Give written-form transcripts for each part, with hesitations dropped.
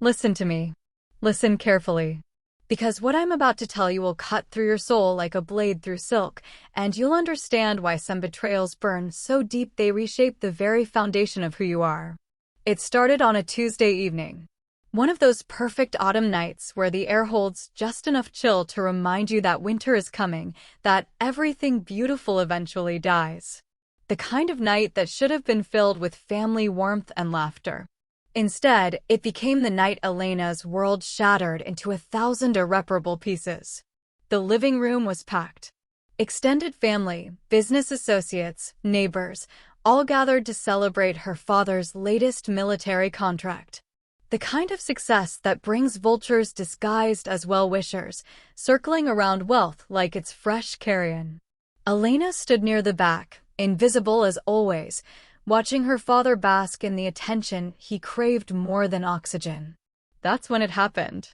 Listen to me. Listen carefully. Because what I'm about to tell you will cut through your soul like a blade through silk, and you'll understand why some betrayals burn so deep they reshape the very foundation of who you are. It started on a Tuesday evening. One of those perfect autumn nights where the air holds just enough chill to remind you that winter is coming, that everything beautiful eventually dies. The kind of night that should have been filled with family warmth and laughter. Instead, it became the night Elena's world shattered into 1,000 irreparable pieces. The living room was packed. Extended family, business associates, neighbors, all gathered to celebrate her father's latest military contract. The kind of success that brings vultures disguised as well-wishers, circling around wealth like it's fresh carrion. Elena stood near the back, invisible as always, watching her father bask in the attention he craved more than oxygen. That's when it happened.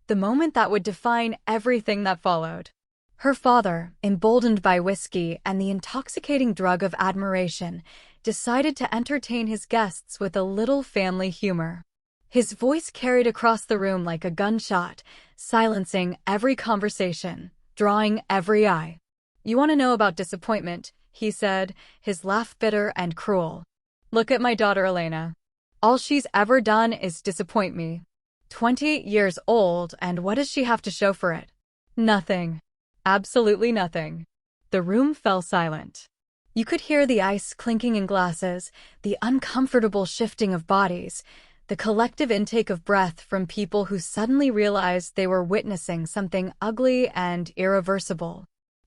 The moment that would define everything that followed. Her father, emboldened by whiskey and the intoxicating drug of admiration, decided to entertain his guests with a little family humor. His voice carried across the room like a gunshot, silencing every conversation, drawing every eye. "You want to know about disappointment?" he said, his laugh bitter and cruel. "Look at my daughter Elena. All she's ever done is disappoint me. 20 years old, and what does she have to show for it? Nothing. Absolutely nothing." The room fell silent. You could hear the ice clinking in glasses, the uncomfortable shifting of bodies, the collective intake of breath from people who suddenly realized they were witnessing something ugly and irreversible.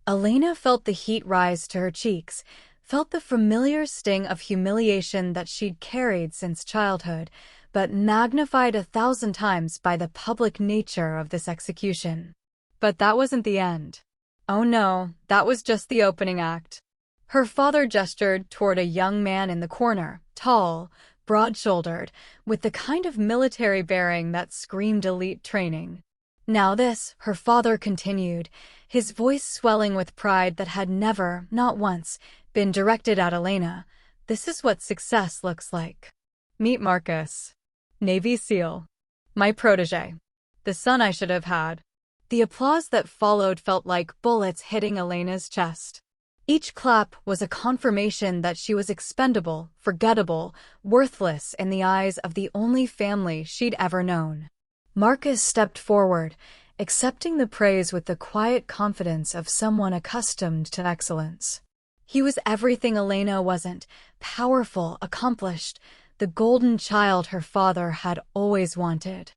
Elena felt the heat rise to her cheeks, felt the familiar sting of humiliation that she'd carried since childhood, but magnified 1,000 times by the public nature of this execution. But that wasn't the end. Oh no, that was just the opening act. Her father gestured toward a young man in the corner, tall, broad-shouldered, with the kind of military bearing that screamed elite training. "Now this," her father continued, his voice swelling with pride that had never, not once, been directed at Elena, "this is what success looks like. Meet Marcus. Navy SEAL. My protégé. The son I should have had." The applause that followed felt like bullets hitting Elena's chest. Each clap was a confirmation that she was expendable, forgettable, worthless in the eyes of the only family she'd ever known. Marcus stepped forward, accepting the praise with the quiet confidence of someone accustomed to excellence. He was everything Elena wasn't, powerful, accomplished, the golden child her father had always wanted.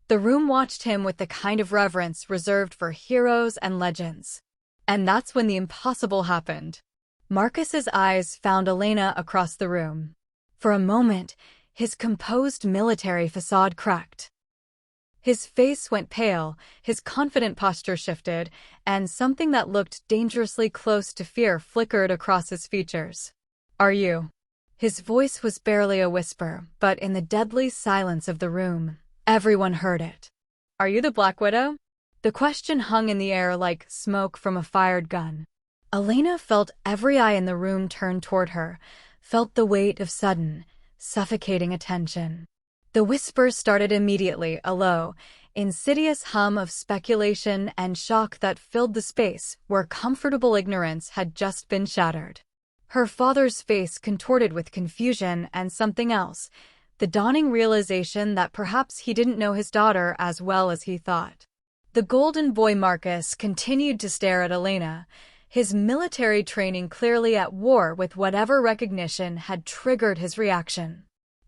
The room watched him with the kind of reverence reserved for heroes and legends. And that's when the impossible happened. Marcus's eyes found Elena across the room. For a moment, his composed military facade cracked. His face went pale, his confident posture shifted, and something that looked dangerously close to fear flickered across his features. "Are you?" His voice was barely a whisper, but in the deadly silence of the room, everyone heard it. "Are you the Black Widow?" The question hung in the air like smoke from a fired gun. Elena felt every eye in the room turn toward her, felt the weight of sudden, suffocating attention. The whispers started immediately, a low, insidious hum of speculation and shock that filled the space where comfortable ignorance had just been shattered. Her father's face contorted with confusion and something else, the dawning realization that perhaps he didn't know his daughter as well as he thought. The golden boy Marcus continued to stare at Elena, his military training clearly at war with whatever recognition had triggered his reaction.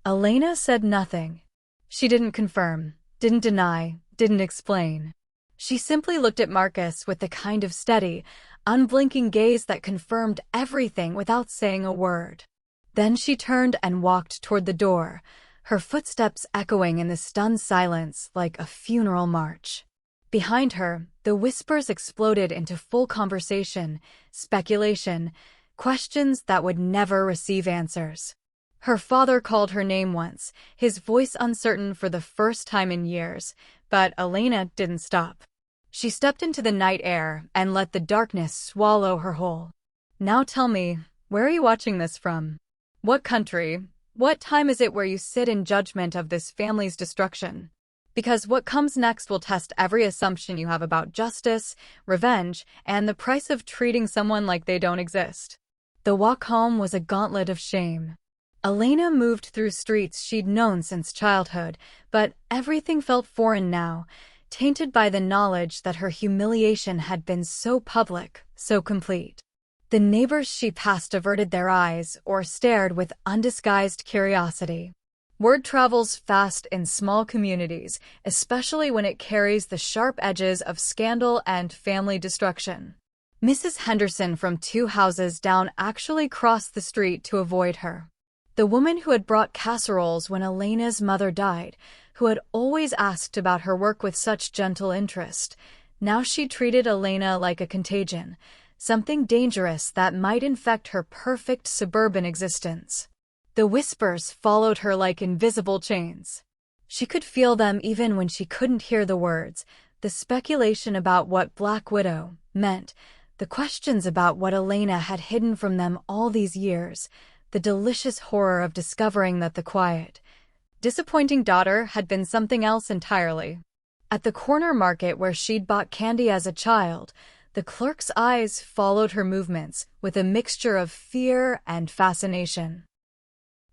Elena said nothing. She didn't confirm, didn't deny, didn't explain. She simply looked at Marcus with the kind of steady, unblinking gaze that confirmed everything without saying a word. Then she turned and walked toward the door, her footsteps echoing in the stunned silence like a funeral march. Behind her, the whispers exploded into full conversation, speculation, questions that would never receive answers. Her father called her name once, his voice uncertain for the first time in years, but Elena didn't stop. She stepped into the night air and let the darkness swallow her whole. "Now tell me, where are you watching this from? What country? What time is it where you sit in judgment of this family's destruction?" Because what comes next will test every assumption you have about justice, revenge, and the price of treating someone like they don't exist. The walk home was a gauntlet of shame. Elena moved through streets she'd known since childhood, but everything felt foreign now, tainted by the knowledge that her humiliation had been so public, so complete. The neighbors she passed averted their eyes or stared with undisguised curiosity. Word travels fast in small communities, especially when it carries the sharp edges of scandal and family destruction. Mrs. Henderson from 2 houses down actually crossed the street to avoid her. The woman who had brought casseroles when Elena's mother died, who had always asked about her work with such gentle interest. Now she treated Elena like a contagion, something dangerous that might infect her perfect suburban existence. The whispers followed her like invisible chains. She could feel them even when she couldn't hear the words, the speculation about what Black Widow meant, the questions about what Elena had hidden from them all these years, the delicious horror of discovering that the quiet, disappointing daughter had been something else entirely. At the corner market where she'd bought candy as a child, the clerk's eyes followed her movements with a mixture of fear and fascination.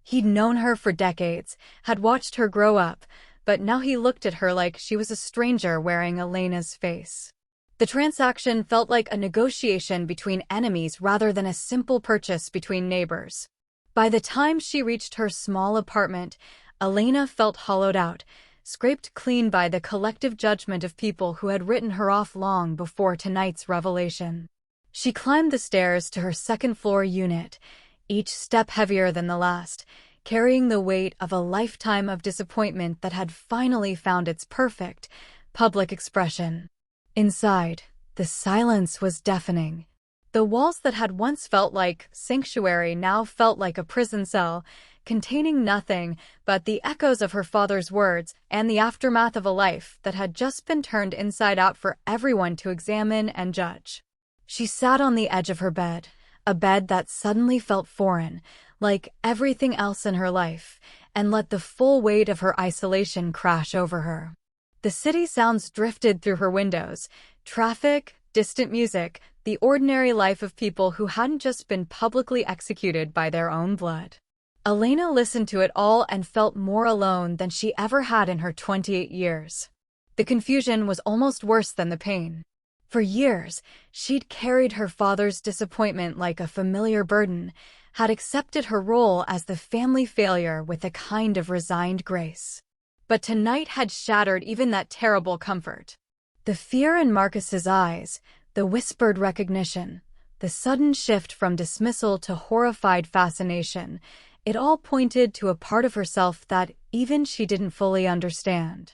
He'd known her for decades, had watched her grow up, but now he looked at her like she was a stranger wearing Elena's face. The transaction felt like a negotiation between enemies rather than a simple purchase between neighbors. By the time she reached her small apartment, Elena felt hollowed out, scraped clean by the collective judgment of people who had written her off long before tonight's revelation. She climbed the stairs to her second-floor unit, each step heavier than the last, carrying the weight of a lifetime of disappointment that had finally found its perfect, public expression. Inside, the silence was deafening. The walls that had once felt like sanctuary now felt like a prison cell, containing nothing but the echoes of her father's words and the aftermath of a life that had just been turned inside out for everyone to examine and judge. She sat on the edge of her bed, a bed that suddenly felt foreign, like everything else in her life, and let the full weight of her isolation crash over her. The city sounds drifted through her windows, traffic, distant music, the ordinary life of people who hadn't just been publicly executed by their own blood. Elena listened to it all and felt more alone than she ever had in her 28 years. The confusion was almost worse than the pain. For years, she'd carried her father's disappointment like a familiar burden, had accepted her role as the family failure with a kind of resigned grace. But tonight had shattered even that terrible comfort. The fear in Marcus's eyes, the whispered recognition, the sudden shift from dismissal to horrified fascination, it all pointed to a part of herself that even she didn't fully understand.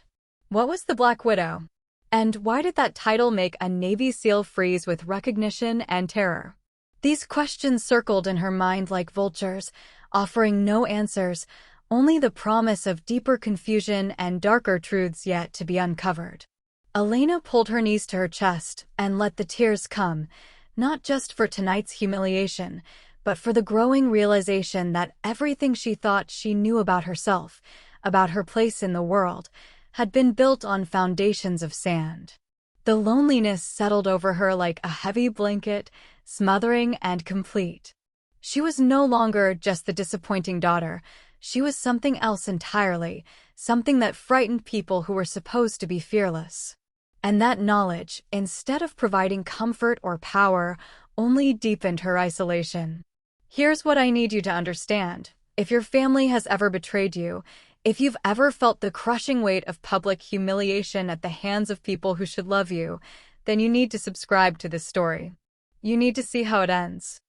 What was the Black Widow? And why did that title make a Navy SEAL freeze with recognition and terror? These questions circled in her mind like vultures, offering no answers, only the promise of deeper confusion and darker truths yet to be uncovered. Elena pulled her knees to her chest and let the tears come, not just for tonight's humiliation, but for the growing realization that everything she thought she knew about herself, about her place in the world, had been built on foundations of sand. The loneliness settled over her like a heavy blanket, smothering and complete. She was no longer just the disappointing daughter. She was something else entirely, something that frightened people who were supposed to be fearless. And that knowledge, instead of providing comfort or power, only deepened her isolation. Here's what I need you to understand. If your family has ever betrayed you, if you've ever felt the crushing weight of public humiliation at the hands of people who should love you, then you need to subscribe to this story. You need to see how it ends.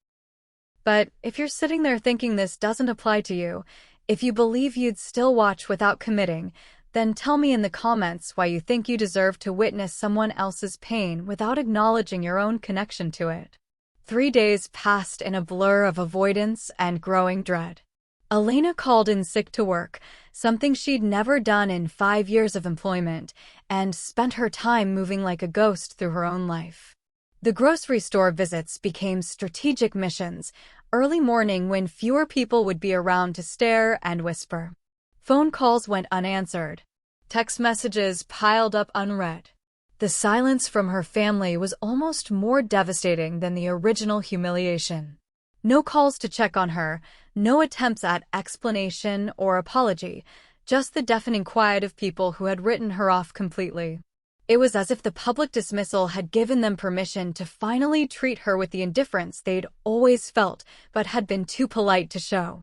But if you're sitting there thinking this doesn't apply to you, if you believe you'd still watch without committing, then tell me in the comments why you think you deserve to witness someone else's pain without acknowledging your own connection to it. 3 days passed in a blur of avoidance and growing dread. Elena called in sick to work, something she'd never done in 5 years of employment, and spent her time moving like a ghost through her own life. The grocery store visits became strategic missions, early morning when fewer people would be around to stare and whisper. Phone calls went unanswered. Text messages piled up unread. The silence from her family was almost more devastating than the original humiliation. No calls to check on her, no attempts at explanation or apology, just the deafening quiet of people who had written her off completely. It was as if the public dismissal had given them permission to finally treat her with the indifference they'd always felt but had been too polite to show.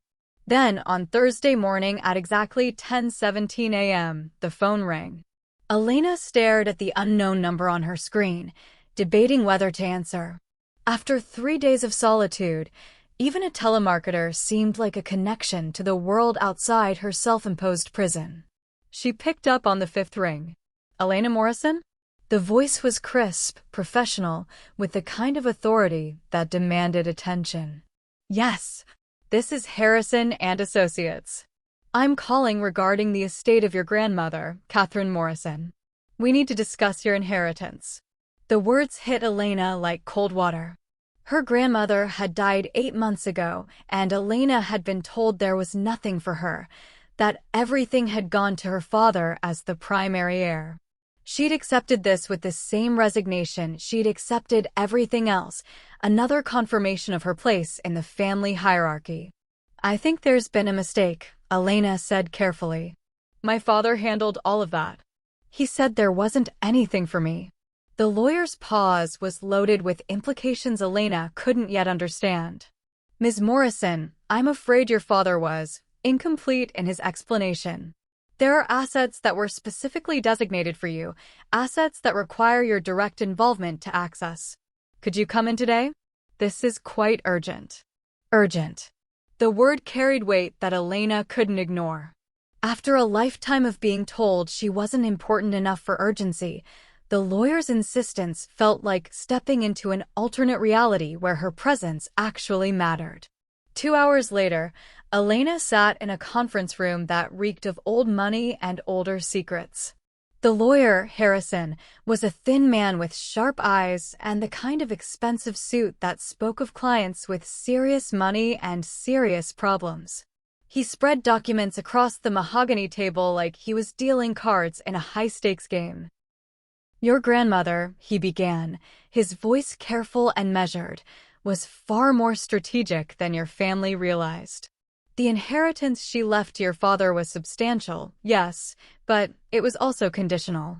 Then, on Thursday morning at exactly 10:17 a.m., the phone rang. Elena stared at the unknown number on her screen, debating whether to answer. After 3 days of solitude, even a telemarketer seemed like a connection to the world outside her self-imposed prison. She picked up on the fifth ring. Elena Morrison? The voice was crisp, professional, with the kind of authority that demanded attention. Yes, this is Harrison and Associates. I'm calling regarding the estate of your grandmother, Catherine Morrison. We need to discuss your inheritance. The words hit Elena like cold water. Her grandmother had died 8 months ago, and Elena had been told there was nothing for her, that everything had gone to her father as the primary heir. She'd accepted this with the same resignation she'd accepted everything else, another confirmation of her place in the family hierarchy. I think there's been a mistake, Elena said carefully. My father handled all of that. He said there wasn't anything for me. The lawyer's pause was loaded with implications Elena couldn't yet understand. Ms. Morrison, I'm afraid your father was incomplete in his explanation. There are assets that were specifically designated for you, assets that require your direct involvement to access. Could you come in today? This is quite urgent. Urgent. The word carried weight that Elena couldn't ignore. After a lifetime of being told she wasn't important enough for urgency, the lawyer's insistence felt like stepping into an alternate reality where her presence actually mattered. 2 hours later, Elena sat in a conference room that reeked of old money and older secrets. The lawyer, Harrison, was a thin man with sharp eyes and the kind of expensive suit that spoke of clients with serious money and serious problems. He spread documents across the mahogany table like he was dealing cards in a high-stakes game. Your grandmother, he began, his voice careful and measured, was far more strategic than your family realized. The inheritance she left to your father was substantial, yes, but it was also conditional.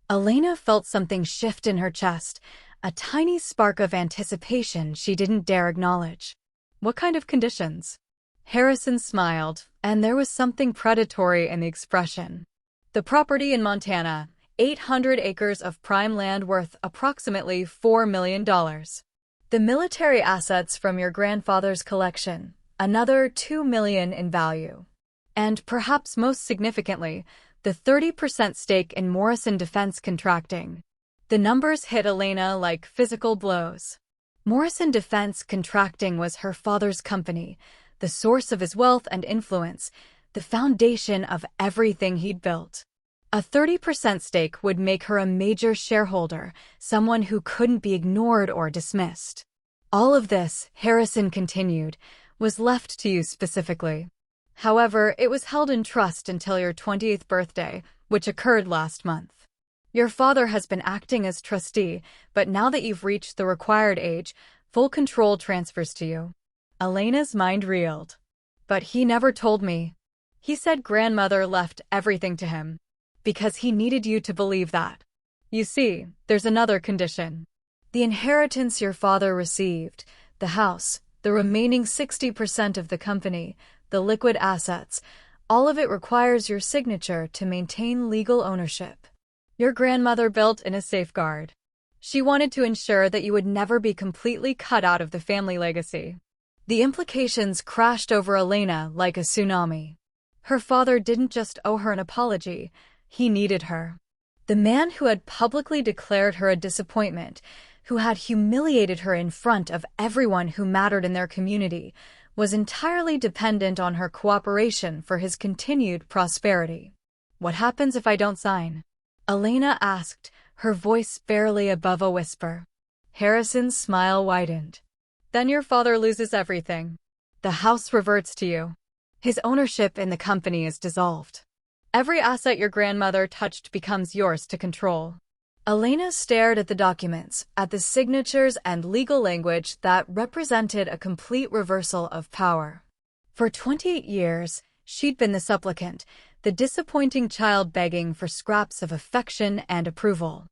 Elena felt something shift in her chest, a tiny spark of anticipation she didn't dare acknowledge. What kind of conditions? Harrison smiled, and there was something predatory in the expression. The property in Montana, 800 acres of prime land worth approximately $4 million. The military assets from your grandfather's collection, another $2 million in value. And perhaps most significantly, the 30% stake in Morrison Defense Contracting. The numbers hit Elena like physical blows. Morrison Defense Contracting was her father's company, the source of his wealth and influence, the foundation of everything he'd built. A 30% stake would make her a major shareholder, someone who couldn't be ignored or dismissed. All of this, Harrison continued, was left to you specifically. However, it was held in trust until your 20th birthday, which occurred last month. Your father has been acting as trustee, but now that you've reached the required age, full control transfers to you. Elena's mind reeled. But he never told me. He said grandmother left everything to him. Because he needed you to believe that. You see, there's another condition. The inheritance your father received, the house, the remaining 60% of the company, the liquid assets, all of it requires your signature to maintain legal ownership. Your grandmother built in a safeguard. She wanted to ensure that you would never be completely cut out of the family legacy. The implications crashed over Elena like a tsunami. Her father didn't just owe her an apology. He needed her. The man who had publicly declared her a disappointment, who had humiliated her in front of everyone who mattered in their community, was entirely dependent on her cooperation for his continued prosperity. What happens if I don't sign? Elena asked, her voice barely above a whisper. Harrison's smile widened. Then your father loses everything. The house reverts to you. His ownership in the company is dissolved. Every asset your grandmother touched becomes yours to control. Elena stared at the documents, at the signatures and legal language that represented a complete reversal of power. For 28 years, she'd been the supplicant, the disappointing child begging for scraps of affection and approval.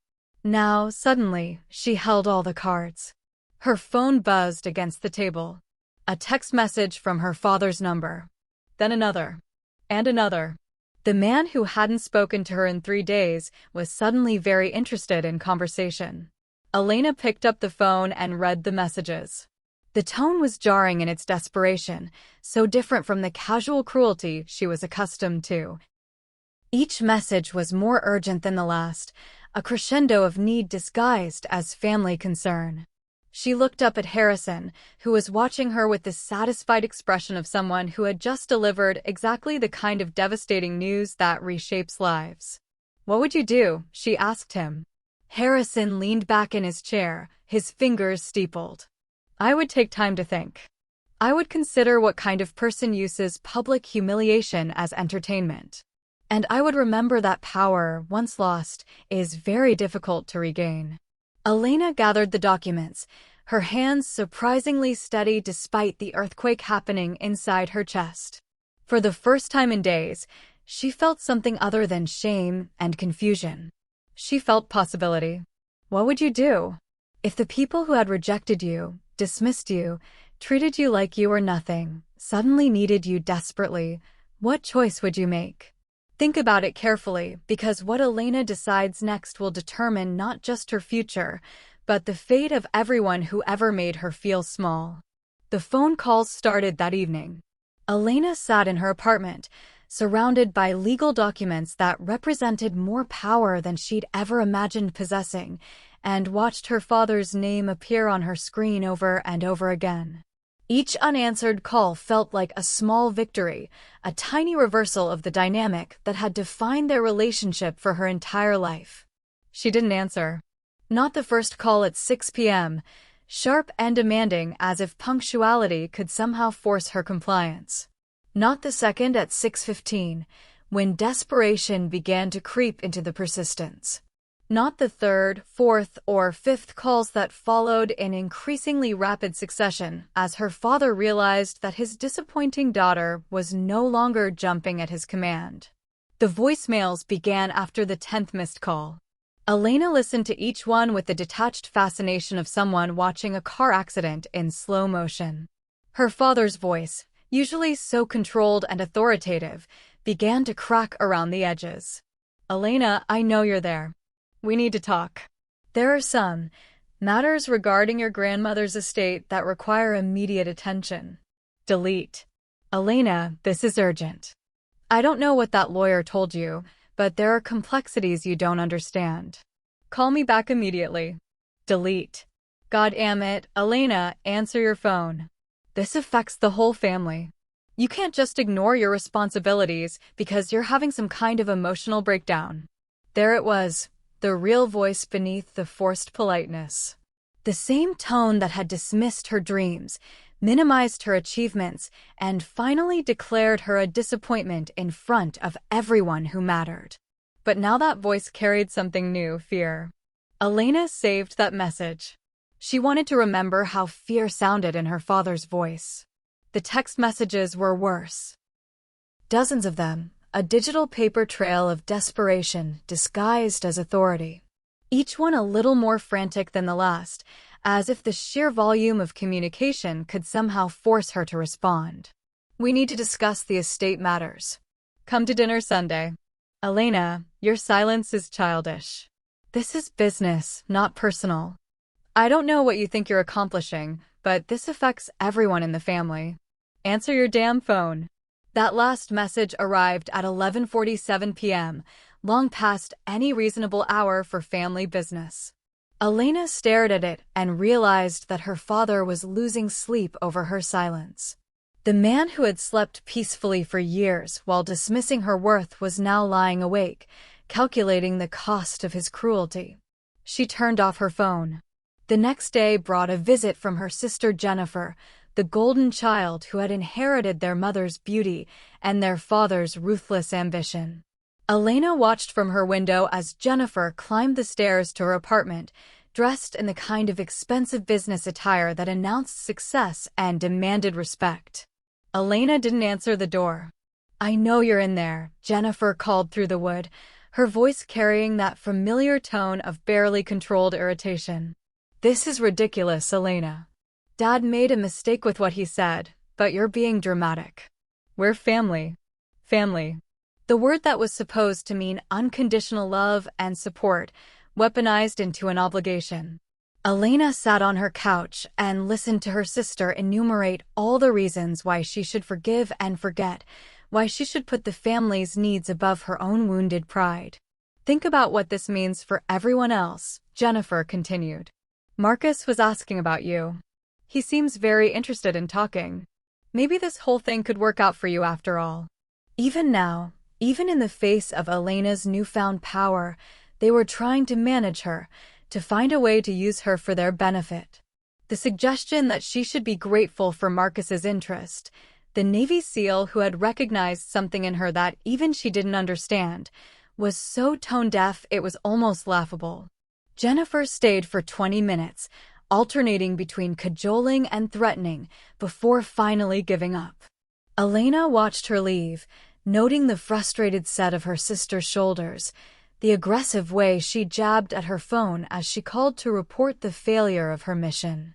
Now, suddenly, she held all the cards. Her phone buzzed against the table. A text message from her father's number. Then another. And another. The man who hadn't spoken to her in 3 days was suddenly very interested in conversation. Elena picked up the phone and read the messages. The tone was jarring in its desperation, so different from the casual cruelty she was accustomed to. Each message was more urgent than the last, a crescendo of need disguised as family concern. She looked up at Harrison, who was watching her with the satisfied expression of someone who had just delivered exactly the kind of devastating news that reshapes lives. "What would you do?" she asked him. Harrison leaned back in his chair, his fingers steepled. "I would take time to think. I would consider what kind of person uses public humiliation as entertainment. And I would remember that power, once lost, is very difficult to regain." Elena gathered the documents, her hands surprisingly steady despite the earthquake happening inside her chest. For the first time in days, she felt something other than shame and confusion. She felt possibility. What would you do? If the people who had rejected you, dismissed you, treated you like you were nothing, suddenly needed you desperately, what choice would you make? Think about it carefully, because what Elena decides next will determine not just her future, but the fate of everyone who ever made her feel small. The phone calls started that evening. Elena sat in her apartment, surrounded by legal documents that represented more power than she'd ever imagined possessing, and watched her father's name appear on her screen over and over again. Each unanswered call felt like a small victory, a tiny reversal of the dynamic that had defined their relationship for her entire life. She didn't answer. Not the first call at 6 p.m., sharp and demanding as if punctuality could somehow force her compliance. Not the second at 6:15, when desperation began to creep into the persistence. Not the third, fourth, or fifth calls that followed in increasingly rapid succession as her father realized that his disappointing daughter was no longer jumping at his command. The voicemails began after the 10th missed call. Elena listened to each one with the detached fascination of someone watching a car accident in slow motion. Her father's voice, usually so controlled and authoritative, began to crack around the edges. "Elena, I know you're there. We need to talk. There are some matters regarding your grandmother's estate that require immediate attention." Delete. "Elena, this is urgent. I don't know what that lawyer told you, but there are complexities you don't understand. Call me back immediately." Delete. "God damn it, Elena, answer your phone. This affects the whole family. You can't just ignore your responsibilities because you're having some kind of emotional breakdown." There it was, the real voice beneath the forced politeness. The same tone that had dismissed her dreams, minimized her achievements, and finally declared her a disappointment in front of everyone who mattered. But now that voice carried something new, fear. Elena saved that message. She wanted to remember how fear sounded in her father's voice. The text messages were worse. Dozens of them, a digital paper trail of desperation disguised as authority. Each one a little more frantic than the last, as if the sheer volume of communication could somehow force her to respond. "We need to discuss the estate matters. Come to dinner Sunday." "Elena, your silence is childish. This is business, not personal. I don't know what you think you're accomplishing, but this affects everyone in the family. Answer your damn phone." That last message arrived at 11:47 p.m., long past any reasonable hour for family business. Elena stared at it and realized that her father was losing sleep over her silence. The man who had slept peacefully for years while dismissing her worth was now lying awake, calculating the cost of his cruelty. She turned off her phone. The next day brought a visit from her sister Jennifer, the golden child who had inherited their mother's beauty and their father's ruthless ambition. Elena watched from her window as Jennifer climbed the stairs to her apartment, dressed in the kind of expensive business attire that announced success and demanded respect. Elena didn't answer the door. "I know you're in there," Jennifer called through the wood, her voice carrying that familiar tone of barely controlled irritation. "This is ridiculous, Elena. Dad made a mistake with what he said, but you're being dramatic. We're family." Family. The word that was supposed to mean unconditional love and support, weaponized into an obligation. Elena sat on her couch and listened to her sister enumerate all the reasons why she should forgive and forget, why she should put the family's needs above her own wounded pride. "Think about what this means for everyone else," Jennifer continued. "Marcus was asking about you. He seems very interested in talking. Maybe this whole thing could work out for you after all." Even now, even in the face of Elena's newfound power, they were trying to manage her, to find a way to use her for their benefit. The suggestion that she should be grateful for Marcus's interest, the Navy SEAL who had recognized something in her that even she didn't understand, was so tone-deaf it was almost laughable. Jennifer stayed for 20 minutes, alternating between cajoling and threatening, before finally giving up. Elena watched her leave, noting the frustrated set of her sister's shoulders, the aggressive way she jabbed at her phone as she called to report the failure of her mission.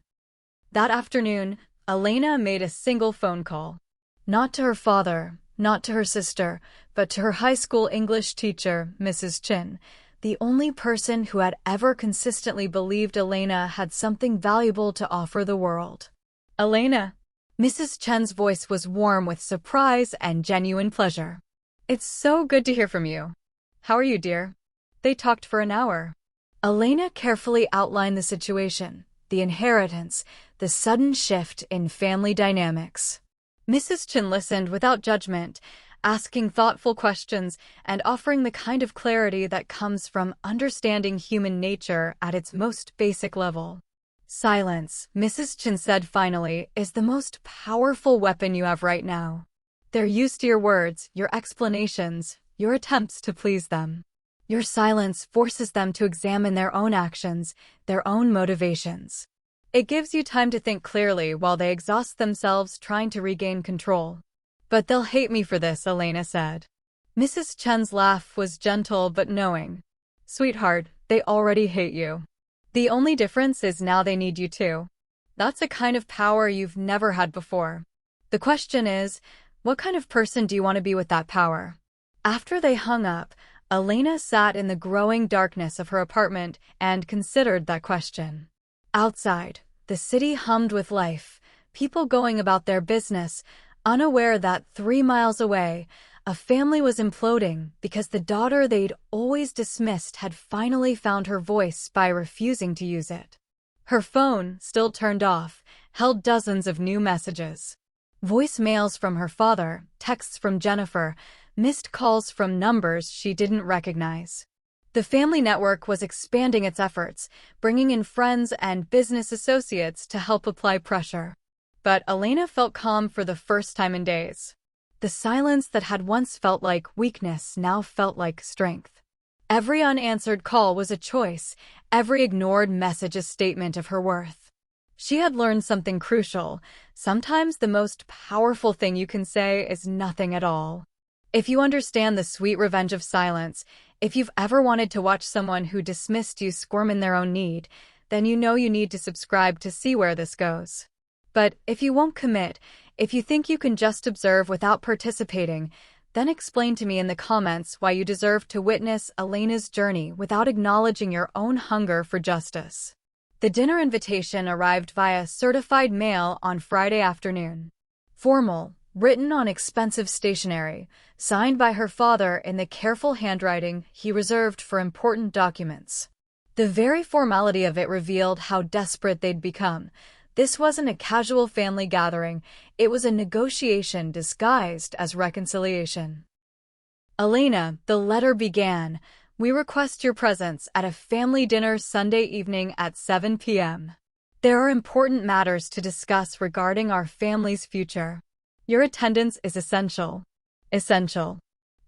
That afternoon, Elena made a single phone call. Not to her father, not to her sister, but to her high school English teacher, Mrs. Chin, the only person who had ever consistently believed Elena had something valuable to offer the world. "Elena." Mrs. Chen's voice was warm with surprise and genuine pleasure. "It's so good to hear from you. How are you, dear?" They talked for an hour. Elena carefully outlined the situation, the inheritance, the sudden shift in family dynamics. Mrs. Chen listened without judgment, asking thoughtful questions and offering the kind of clarity that comes from understanding human nature at its most basic level. "Silence," Mrs. Chen said finally, "is the most powerful weapon you have right now. They're used to your words, your explanations, your attempts to please them. Your silence forces them to examine their own actions, their own motivations. It gives you time to think clearly while they exhaust themselves trying to regain control." "But they'll hate me for this," Elena said. Mrs. Chen's laugh was gentle but knowing. "Sweetheart, they already hate you. The only difference is now they need you too. That's a kind of power you've never had before. The question is, what kind of person do you want to be with that power?" After they hung up, Elena sat in the growing darkness of her apartment and considered that question. Outside, the city hummed with life, people going about their business, unaware that 3 miles away, a family was imploding because the daughter they'd always dismissed had finally found her voice by refusing to use it. Her phone, still turned off, held dozens of new messages. Voicemails from her father, texts from Jennifer, missed calls from numbers she didn't recognize. The family network was expanding its efforts, bringing in friends and business associates to help apply pressure. But Elena felt calm for the first time in days. The silence that had once felt like weakness now felt like strength. Every unanswered call was a choice, every ignored message a statement of her worth. She had learned something crucial. Sometimes the most powerful thing you can say is nothing at all. If you understand the sweet revenge of silence, if you've ever wanted to watch someone who dismissed you squirm in their own need, then you know you need to subscribe to see where this goes. But if you won't commit, if you think you can just observe without participating, then explain to me in the comments why you deserve to witness Elena's journey without acknowledging your own hunger for justice. The dinner invitation arrived via certified mail on Friday afternoon. Formal, written on expensive stationery, signed by her father in the careful handwriting he reserved for important documents. The very formality of it revealed how desperate they'd become. This wasn't a casual family gathering, it was a negotiation disguised as reconciliation. "Elena," the letter began, "we request your presence at a family dinner Sunday evening at 7 p.m. There are important matters to discuss regarding our family's future. Your attendance is essential." Essential.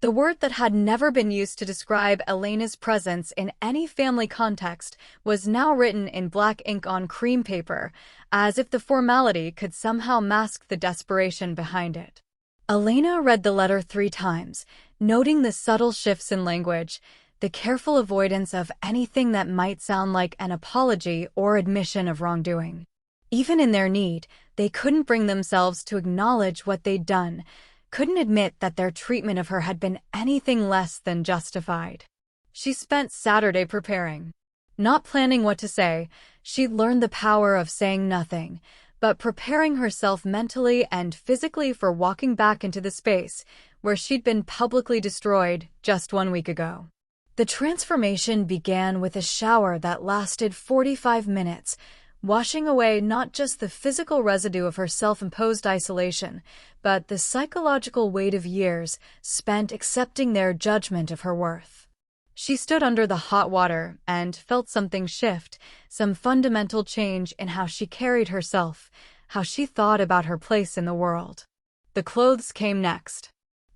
The word that had never been used to describe Elena's presence in any family context was now written in black ink on cream paper, as if the formality could somehow mask the desperation behind it. Elena read the letter 3 times, noting the subtle shifts in language, the careful avoidance of anything that might sound like an apology or admission of wrongdoing. Even in their need, they couldn't bring themselves to acknowledge what they'd done, couldn't admit that their treatment of her had been anything less than justified. She spent Saturday preparing. Not planning what to say, she'd learned the power of saying nothing, but preparing herself mentally and physically for walking back into the space where she'd been publicly destroyed just 1 week ago. The transformation began with a shower that lasted 45 minutes, washing away not just the physical residue of her self-imposed isolation, but the psychological weight of years spent accepting their judgment of her worth. She stood under the hot water and felt something shift, some fundamental change in how she carried herself, how she thought about her place in the world. The clothes came next.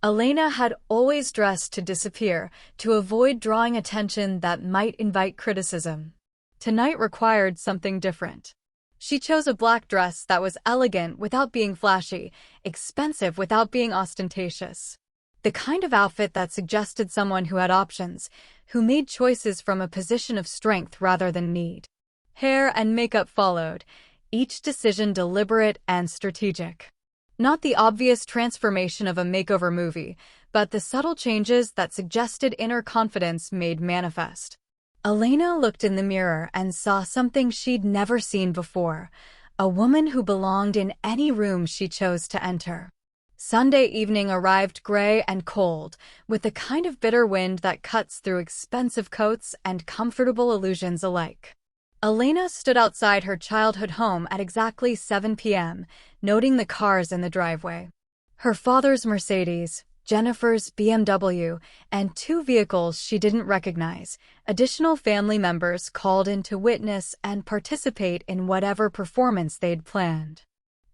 Elena had always dressed to disappear, to avoid drawing attention that might invite criticism. Tonight required something different. She chose a black dress that was elegant without being flashy, expensive without being ostentatious. The kind of outfit that suggested someone who had options, who made choices from a position of strength rather than need. Hair and makeup followed, each decision deliberate and strategic. Not the obvious transformation of a makeover movie, but the subtle changes that suggested inner confidence made manifest. Elena looked in the mirror and saw something she'd never seen before, a woman who belonged in any room she chose to enter. Sunday evening arrived gray and cold, with the kind of bitter wind that cuts through expensive coats and comfortable illusions alike. Elena stood outside her childhood home at exactly 7 p.m., noting the cars in the driveway. Her father's Mercedes, Jennifer's BMW, and 2 vehicles she didn't recognize. Additional family members called in to witness and participate in whatever performance they'd planned.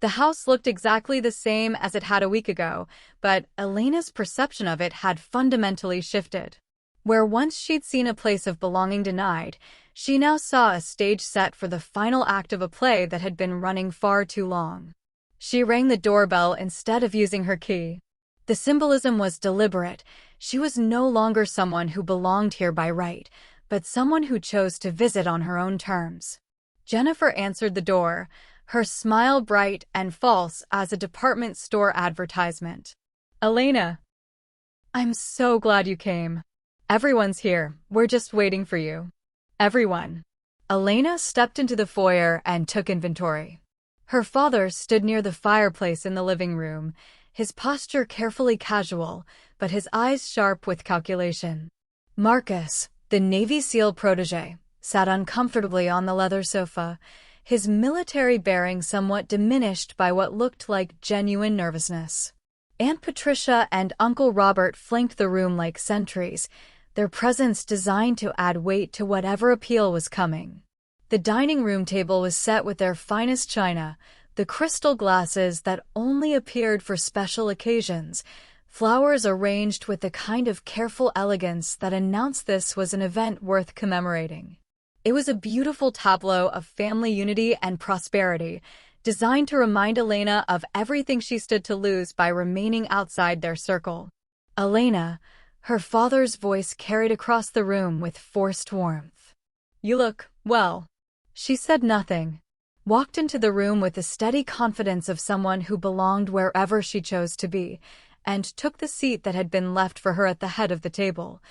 The house looked exactly the same as it had a week ago, but Elena's perception of it had fundamentally shifted. Where once she'd seen a place of belonging denied, she now saw a stage set for the final act of a play that had been running far too long. She rang the doorbell instead of using her key. The symbolism was deliberate. She was no longer someone who belonged here by right, but someone who chose to visit on her own terms. Jennifer answered the door, her smile bright and false as a department store advertisement. "Elena, I'm so glad you came. Everyone's here. We're just waiting for you." Everyone. Elena stepped into the foyer and took inventory. Her father stood near the fireplace in the living room, his posture carefully casual, but his eyes sharp with calculation. Marcus, the Navy SEAL protégé, sat uncomfortably on the leather sofa, his military bearing somewhat diminished by what looked like genuine nervousness. Aunt Patricia and Uncle Robert flanked the room like sentries, their presence designed to add weight to whatever appeal was coming. The dining room table was set with their finest china, the crystal glasses that only appeared for special occasions, flowers arranged with the kind of careful elegance that announced this was an event worth commemorating. It was a beautiful tableau of family unity and prosperity, designed to remind Elena of everything she stood to lose by remaining outside their circle. "Elena," her father's voice carried across the room with forced warmth. "You look well." She said nothing, walked into the room with the steady confidence of someone who belonged wherever she chose to be, and took the seat that had been left for her at the head of the table,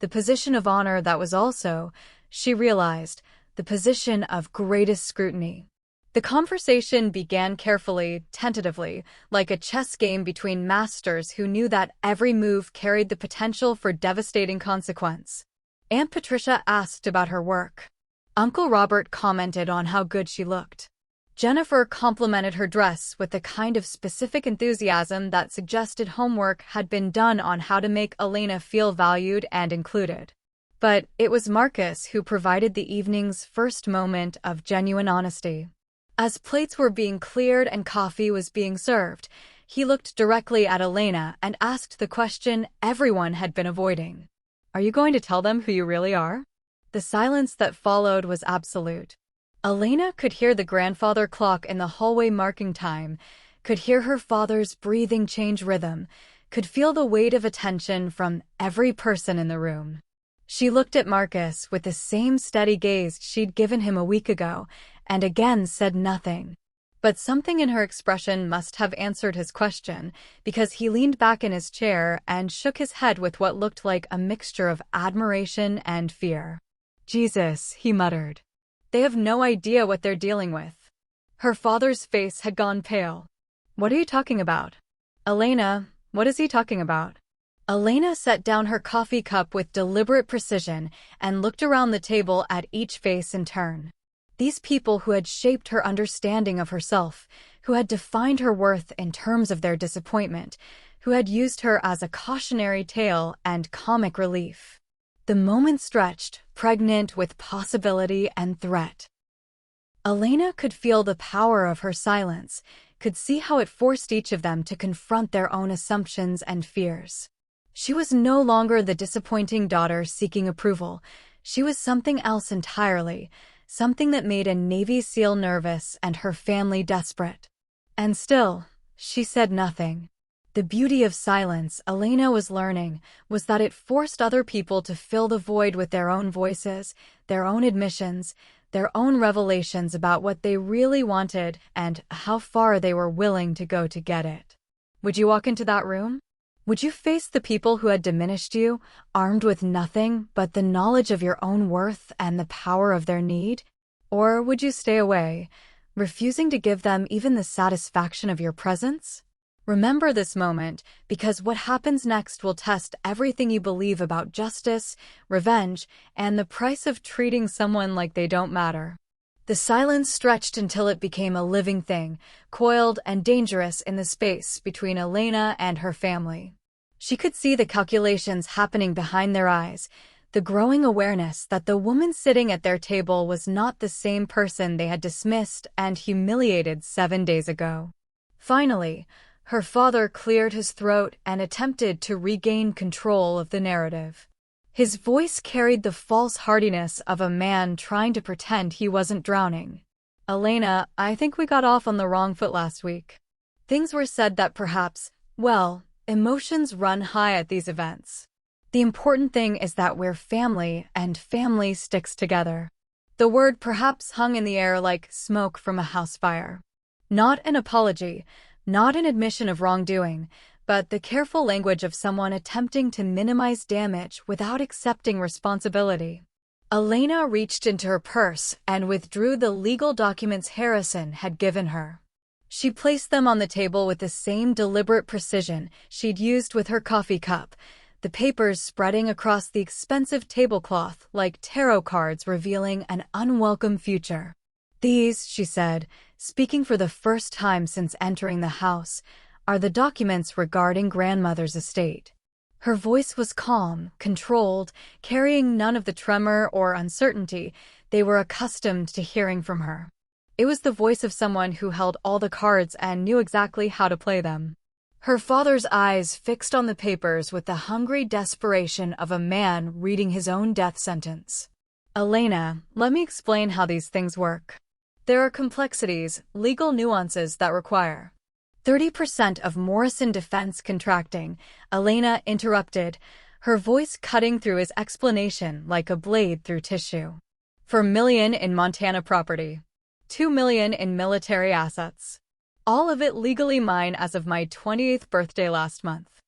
the position of honor that was also, she realized, the position of greatest scrutiny. The conversation began carefully, tentatively, like a chess game between masters who knew that every move carried the potential for devastating consequence. Aunt Patricia asked about her work. Uncle Robert commented on how good she looked. Jennifer complimented her dress with the kind of specific enthusiasm that suggested homework had been done on how to make Elena feel valued and included. But it was Marcus who provided the evening's first moment of genuine honesty. As plates were being cleared and coffee was being served, He looked directly at Elena and asked the question everyone had been avoiding. Are you going to tell them who you really are? The silence that followed was absolute. Elena could hear the grandfather clock in the hallway marking time, could hear her father's breathing change rhythm, could feel the weight of attention from every person in the room. She looked at Marcus with the same steady gaze she'd given him a week ago, and again said nothing. But something in her expression must have answered his question, because he leaned back in his chair and shook his head with what looked like a mixture of admiration and fear. Jesus, he muttered. They have no idea what they're dealing with. Her father's face had gone pale. What are you talking about? Elena, what is he talking about? Elena set down her coffee cup with deliberate precision and looked around the table at each face in turn. These people who had shaped her understanding of herself, who had defined her worth in terms of their disappointment, who had used her as a cautionary tale and comic relief. The moment stretched, pregnant with possibility and threat. Elena could feel the power of her silence, could see how it forced each of them to confront their own assumptions and fears. She was no longer the disappointing daughter seeking approval. She was something else entirely, something that made a Navy SEAL nervous and her family desperate. And still, she said nothing. The beauty of silence, Elena was learning, was that it forced other people to fill the void with their own voices, their own admissions, their own revelations about what they really wanted and how far they were willing to go to get it. Would you walk into that room? Would you face the people who had diminished you, armed with nothing but the knowledge of your own worth and the power of their need? Or would you stay away, refusing to give them even the satisfaction of your presence? Remember this moment, because what happens next will test everything you believe about justice, revenge, and the price of treating someone like they don't matter. The silence stretched until it became a living thing, coiled and dangerous in the space between Elena and her family. She could see the calculations happening behind their eyes, the growing awareness that the woman sitting at their table was not the same person they had dismissed and humiliated 7 days ago. Finally, her father cleared his throat and attempted to regain control of the narrative. His voice carried the false heartiness of a man trying to pretend he wasn't drowning. Elena, I think we got off on the wrong foot last week. Things were said that perhaps, well, emotions run high at these events. The important thing is that we're family and family sticks together. The word perhaps hung in the air like smoke from a house fire. Not an apology, not an admission of wrongdoing, but the careful language of someone attempting to minimize damage without accepting responsibility. Elena reached into her purse and withdrew the legal documents Harrison had given her. She placed them on the table with the same deliberate precision she'd used with her coffee cup, the papers spreading across the expensive tablecloth like tarot cards revealing an unwelcome future. These, she said, speaking for the first time since entering the house, are the documents regarding grandmother's estate. Her voice was calm, controlled, carrying none of the tremor or uncertainty they were accustomed to hearing from her. It was the voice of someone who held all the cards and knew exactly how to play them. Her father's eyes fixed on the papers with the hungry desperation of a man reading his own death sentence. Elena, let me explain how these things work. There are complexities, legal nuances that require 30% of Morrison defense contracting, Elena interrupted, her voice cutting through his explanation like a blade through tissue. $4 million in Montana property. $2 million in military assets. All of it legally mine as of my 28th birthday last month.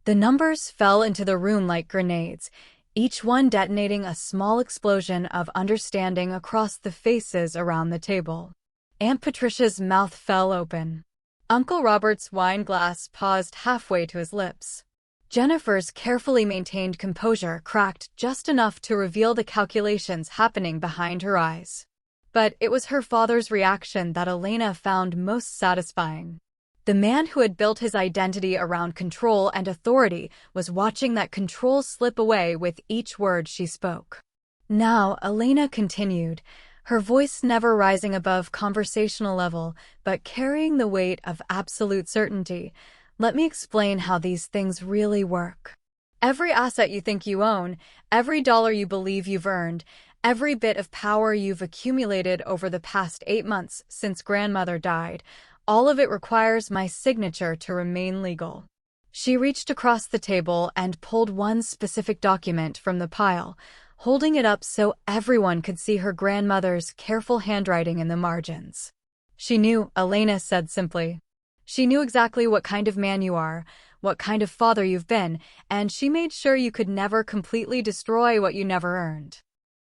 The numbers fell into the room like grenades, each one detonating a small explosion of understanding across the faces around the table. Aunt Patricia's mouth fell open. Uncle Robert's wine glass paused halfway to his lips. Jennifer's carefully maintained composure cracked just enough to reveal the calculations happening behind her eyes. But it was her father's reaction that Elena found most satisfying. The man who had built his identity around control and authority was watching that control slip away with each word she spoke. Now, Elena continued, her voice never rising above conversational level, but carrying the weight of absolute certainty. Let me explain how these things really work. Every asset you think you own, every dollar you believe you've earned, every bit of power you've accumulated over the past 8 months since grandmother died, all of it requires my signature to remain legal. She reached across the table and pulled one specific document from the pile, holding it up so everyone could see her grandmother's careful handwriting in the margins. She knew, Elena said simply. She knew exactly what kind of man you are, what kind of father you've been, and she made sure you could never completely destroy what you never earned.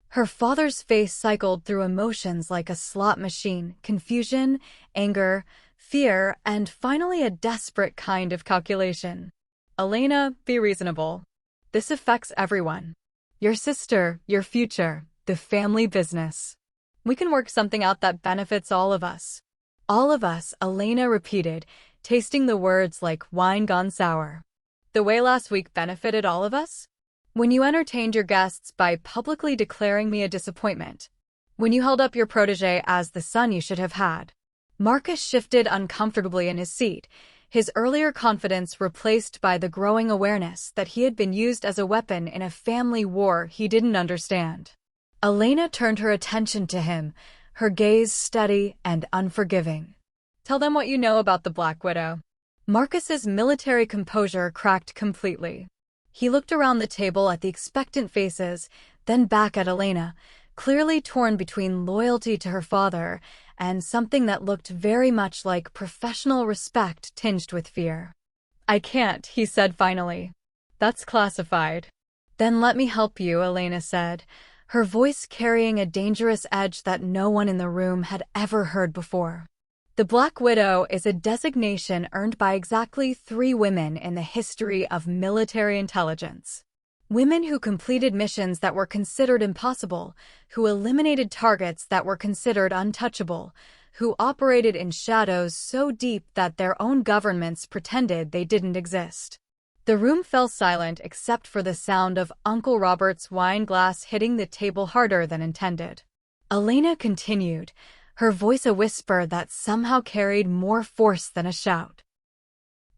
Her father's face cycled through emotions like a slot machine: confusion, anger, fear, and finally a desperate kind of calculation. Elena, be reasonable. This affects everyone. Your sister, your future, the family business. We can work something out that benefits all of us. All of us, Elena repeated, tasting the words like wine gone sour. The way last week benefited all of us? When you entertained your guests by publicly declaring me a disappointment. When you held up your protégé as the son you should have had. Marcus shifted uncomfortably in his seat, his earlier confidence replaced by the growing awareness that he had been used as a weapon in a family war he didn't understand. Elena turned her attention to him, her gaze steady and unforgiving. Tell them what you know about the Black Widow. Marcus's military composure cracked completely. He looked around the table at the expectant faces, then back at Elena, clearly torn between loyalty to her father and something that looked very much like professional respect tinged with fear. I can't, he said finally. That's classified. Then let me help you, Elena said, her voice carrying a dangerous edge that no one in the room had ever heard before. The Black Widow is a designation earned by exactly 3 women in the history of military intelligence. Women who completed missions that were considered impossible, who eliminated targets that were considered untouchable, who operated in shadows so deep that their own governments pretended they didn't exist. The room fell silent except for the sound of Uncle Robert's wine glass hitting the table harder than intended. Elena continued, her voice a whisper that somehow carried more force than a shout.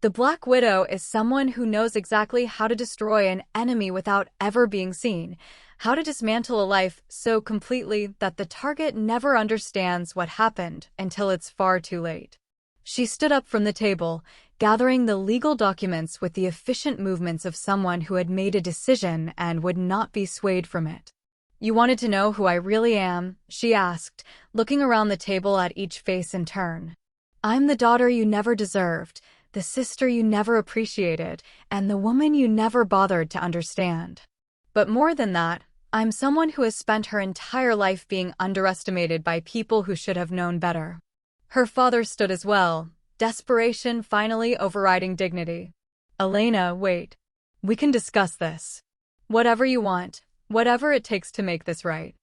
The Black Widow is someone who knows exactly how to destroy an enemy without ever being seen, how to dismantle a life so completely that the target never understands what happened until it's far too late. She stood up from the table, gathering the legal documents with the efficient movements of someone who had made a decision and would not be swayed from it. You wanted to know who I really am? She asked, looking around the table at each face in turn. I'm the daughter you never deserved, the sister you never appreciated, and the woman you never bothered to understand. But more than that, I'm someone who has spent her entire life being underestimated by people who should have known better. Her father stood as well, desperation finally overriding dignity. Elena, wait. We can discuss this. Whatever you want, whatever it takes to make this right.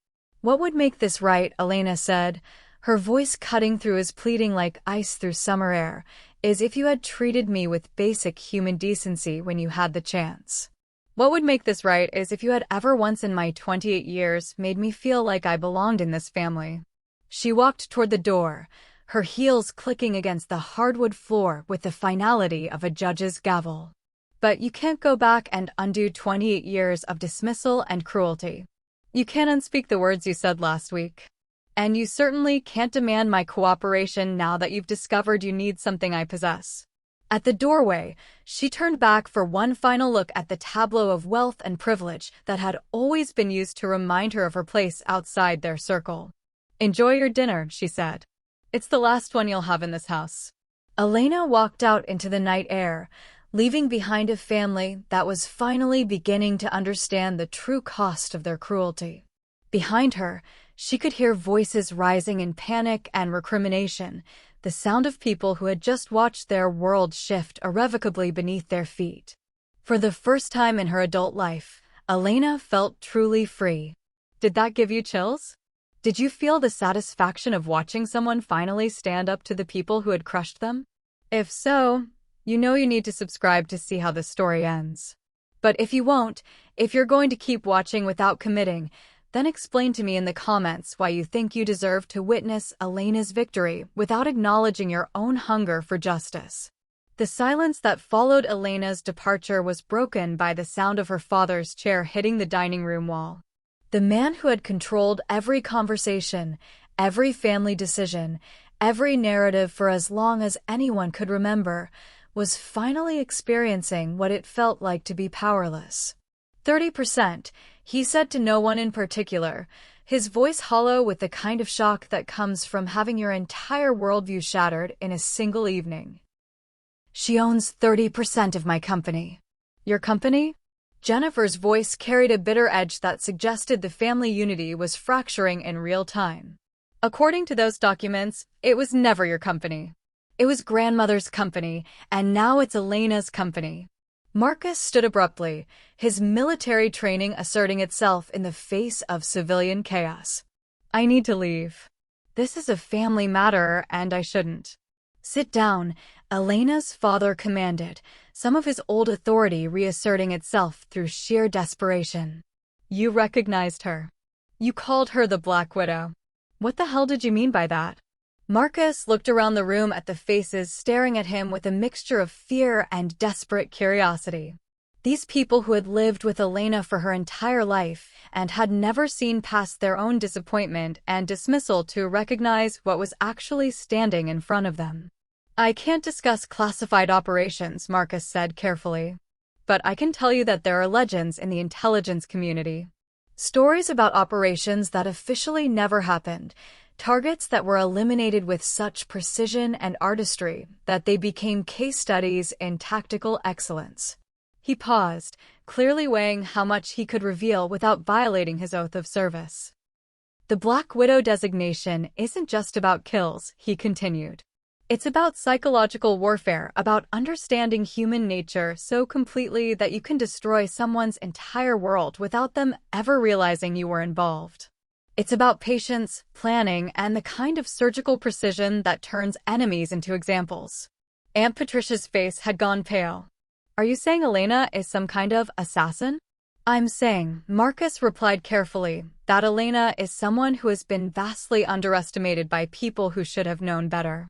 What would make this right, Elena said, her voice cutting through his pleading like ice through summer air, is if you had treated me with basic human decency when you had the chance. What would make this right is if you had ever once in my 28 years made me feel like I belonged in this family. She walked toward the door, her heels clicking against the hardwood floor with the finality of a judge's gavel. But you can't go back and undo 28 years of dismissal and cruelty. You can't unspeak the words you said last week. And you certainly can't demand my cooperation now that you've discovered you need something I possess. At the doorway, she turned back for one final look at the tableau of wealth and privilege that had always been used to remind her of her place outside their circle. Enjoy your dinner, she said. It's the last one you'll have in this house. Elena walked out into the night air, leaving behind a family that was finally beginning to understand the true cost of their cruelty. Behind her, she could hear voices rising in panic and recrimination, the sound of people who had just watched their world shift irrevocably beneath their feet. For the first time in her adult life, Elena felt truly free. Did that give you chills? Did you feel the satisfaction of watching someone finally stand up to the people who had crushed them? If so, you know you need to subscribe to see how the story ends. But if you won't, if you're going to keep watching without committing, Then explain to me in the comments why you think you deserve to witness Elena's victory without acknowledging your own hunger for justice. The silence that followed Elena's departure was broken by the sound of her father's chair hitting the dining room wall. The man who had controlled every conversation, every family decision, every narrative for as long as anyone could remember, was finally experiencing what it felt like to be powerless. 30%, he said to no one in particular, his voice hollow with the kind of shock that comes from having your entire worldview shattered in a single evening. She owns 30% of my company. Your company? Jennifer's voice carried a bitter edge that suggested the family unity was fracturing in real time. According to those documents, it was never your company. It was grandmother's company, and now it's Elena's company. Marcus stood abruptly, his military training asserting itself in the face of civilian chaos. I need to leave. This is a family matter, and I shouldn't. Sit down, Elena's father commanded, some of his old authority reasserting itself through sheer desperation. You recognized her. You called her the Black Widow. What the hell did you mean by that? Marcus looked around the room at the faces staring at him with a mixture of fear and desperate curiosity. These people who had lived with Elena for her entire life and had never seen past their own disappointment and dismissal to recognize what was actually standing in front of them. I can't discuss classified operations, Marcus said carefully. But I can tell you that there are legends in the intelligence community. Stories about operations that officially never happened, targets that were eliminated with such precision and artistry that they became case studies in tactical excellence. He paused, clearly weighing how much he could reveal without violating his oath of service. The Black Widow designation isn't just about kills, he continued. It's about psychological warfare, about understanding human nature so completely that you can destroy someone's entire world without them ever realizing you were involved. It's about patience, planning, and the kind of surgical precision that turns enemies into examples. Aunt Patricia's face had gone pale. Are you saying Elena is some kind of assassin? I'm saying, Marcus replied carefully, that Elena is someone who has been vastly underestimated by people who should have known better.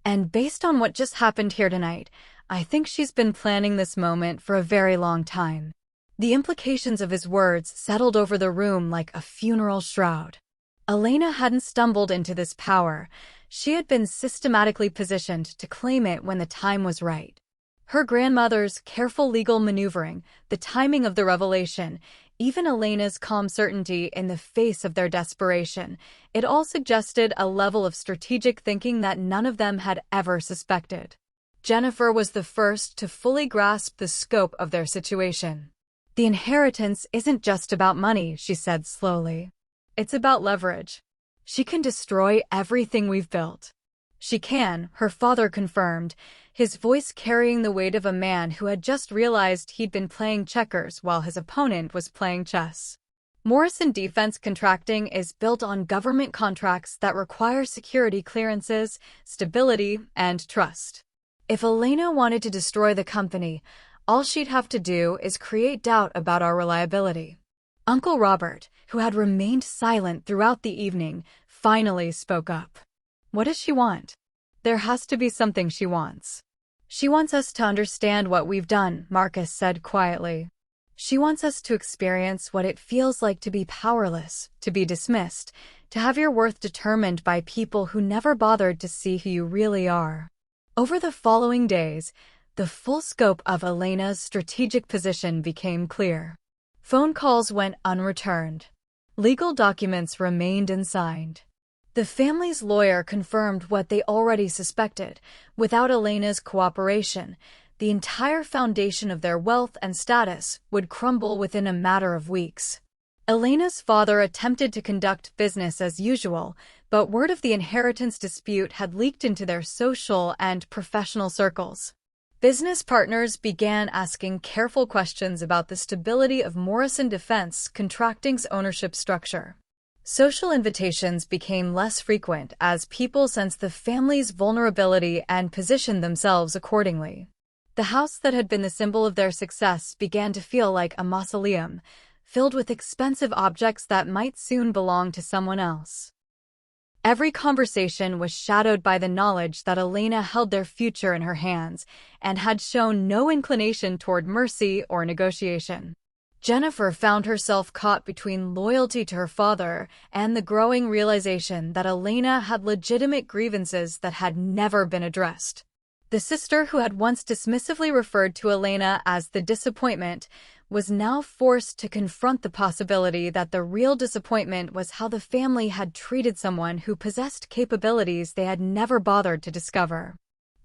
And based on what just happened here tonight, I think she's been planning this moment for a very long time. The implications of his words settled over the room like a funeral shroud. Elena hadn't stumbled into this power. She had been systematically positioned to claim it when the time was right. Her grandmother's careful legal maneuvering, the timing of the revelation, even Elena's calm certainty in the face of their desperation, it all suggested a level of strategic thinking that none of them had ever suspected. Jennifer was the first to fully grasp the scope of their situation. The inheritance isn't just about money, she said slowly. It's about leverage. She can destroy everything we've built. She can, her father confirmed, his voice carrying the weight of a man who had just realized he'd been playing checkers while his opponent was playing chess. Morrison Defense Contracting is built on government contracts that require security clearances, stability, and trust. If Elena wanted to destroy the company, all she'd have to do is create doubt about our reliability. Uncle Robert, who had remained silent throughout the evening, finally spoke up. What does she want? There has to be something she wants. She wants us to understand what we've done, Marcus said quietly. She wants us to experience what it feels like to be powerless, to be dismissed, to have your worth determined by people who never bothered to see who you really are. Over the following days, the full scope of Elena's strategic position became clear. Phone calls went unreturned. Legal documents remained unsigned. The family's lawyer confirmed what they already suspected. Without Elena's cooperation, the entire foundation of their wealth and status would crumble within a matter of weeks. Elena's father attempted to conduct business as usual, but word of the inheritance dispute had leaked into their social and professional circles. Business partners began asking careful questions about the stability of Morrison Defense Contracting's ownership structure. Social invitations became less frequent as people sensed the family's vulnerability and positioned themselves accordingly. The house that had been the symbol of their success began to feel like a mausoleum, filled with expensive objects that might soon belong to someone else. Every conversation was shadowed by the knowledge that Elena held their future in her hands and had shown no inclination toward mercy or negotiation. Jennifer found herself caught between loyalty to her father and the growing realization that Elena had legitimate grievances that had never been addressed. The sister who had once dismissively referred to Elena as the disappointment was now forced to confront the possibility that the real disappointment was how the family had treated someone who possessed capabilities they had never bothered to discover.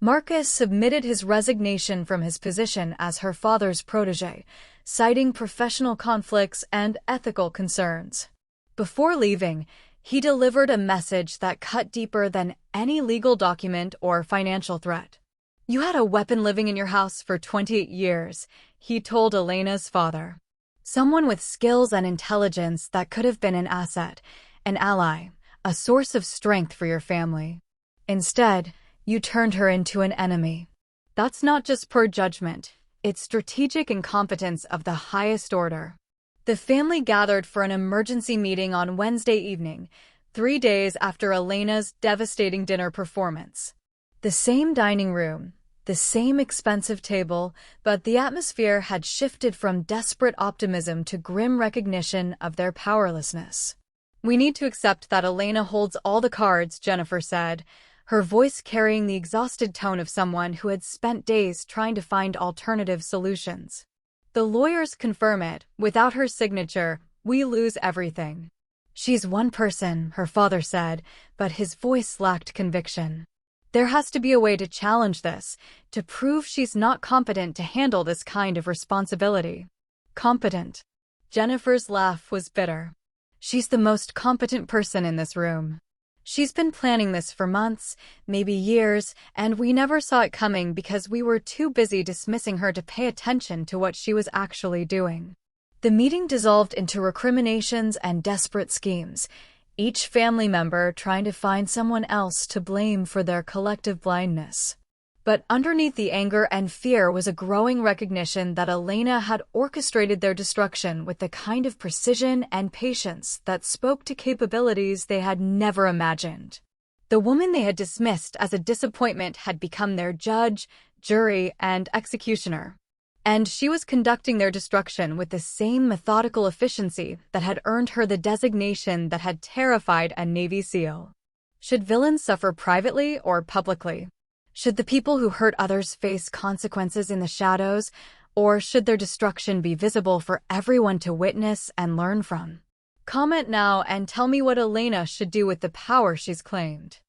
Marcus submitted his resignation from his position as her father's protégé, citing professional conflicts and ethical concerns. Before leaving, he delivered a message that cut deeper than any legal document or financial threat. "You had a weapon living in your house for 28 years, he told Elena's father. Someone with skills and intelligence that could have been an asset, an ally, a source of strength for your family. Instead, you turned her into an enemy. That's not just poor judgment, it's strategic incompetence of the highest order." The family gathered for an emergency meeting on Wednesday evening, 3 days after Elena's devastating dinner performance. The same dining room, the same expensive table, but the atmosphere had shifted from desperate optimism to grim recognition of their powerlessness. "We need to accept that Elena holds all the cards," Jennifer said, her voice carrying the exhausted tone of someone who had spent days trying to find alternative solutions. "The lawyers confirm it. Without her signature, we lose everything." "She's one person," her father said, but his voice lacked conviction. "There has to be a way to challenge this, to prove she's not competent to handle this kind of responsibility." "Competent?" Jennifer's laugh was bitter. "She's the most competent person in this room. She's been planning this for months, maybe years, and we never saw it coming because we were too busy dismissing her to pay attention to what she was actually doing." The meeting dissolved into recriminations and desperate schemes, each family member trying to find someone else to blame for their collective blindness. But underneath the anger and fear was a growing recognition that Elena had orchestrated their destruction with the kind of precision and patience that spoke to capabilities they had never imagined. The woman they had dismissed as a disappointment had become their judge, jury, and executioner. And she was conducting their destruction with the same methodical efficiency that had earned her the designation that had terrified a Navy SEAL. Should villains suffer privately or publicly? Should the people who hurt others face consequences in the shadows, or should their destruction be visible for everyone to witness and learn from? Comment now and tell me what Elena should do with the power she's claimed.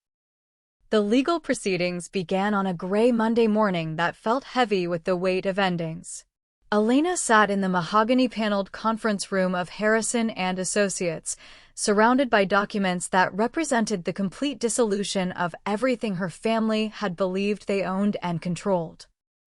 The legal proceedings began on a gray Monday morning that felt heavy with the weight of endings. Elena sat in the mahogany-paneled conference room of Harrison and Associates, surrounded by documents that represented the complete dissolution of everything her family had believed they owned and controlled.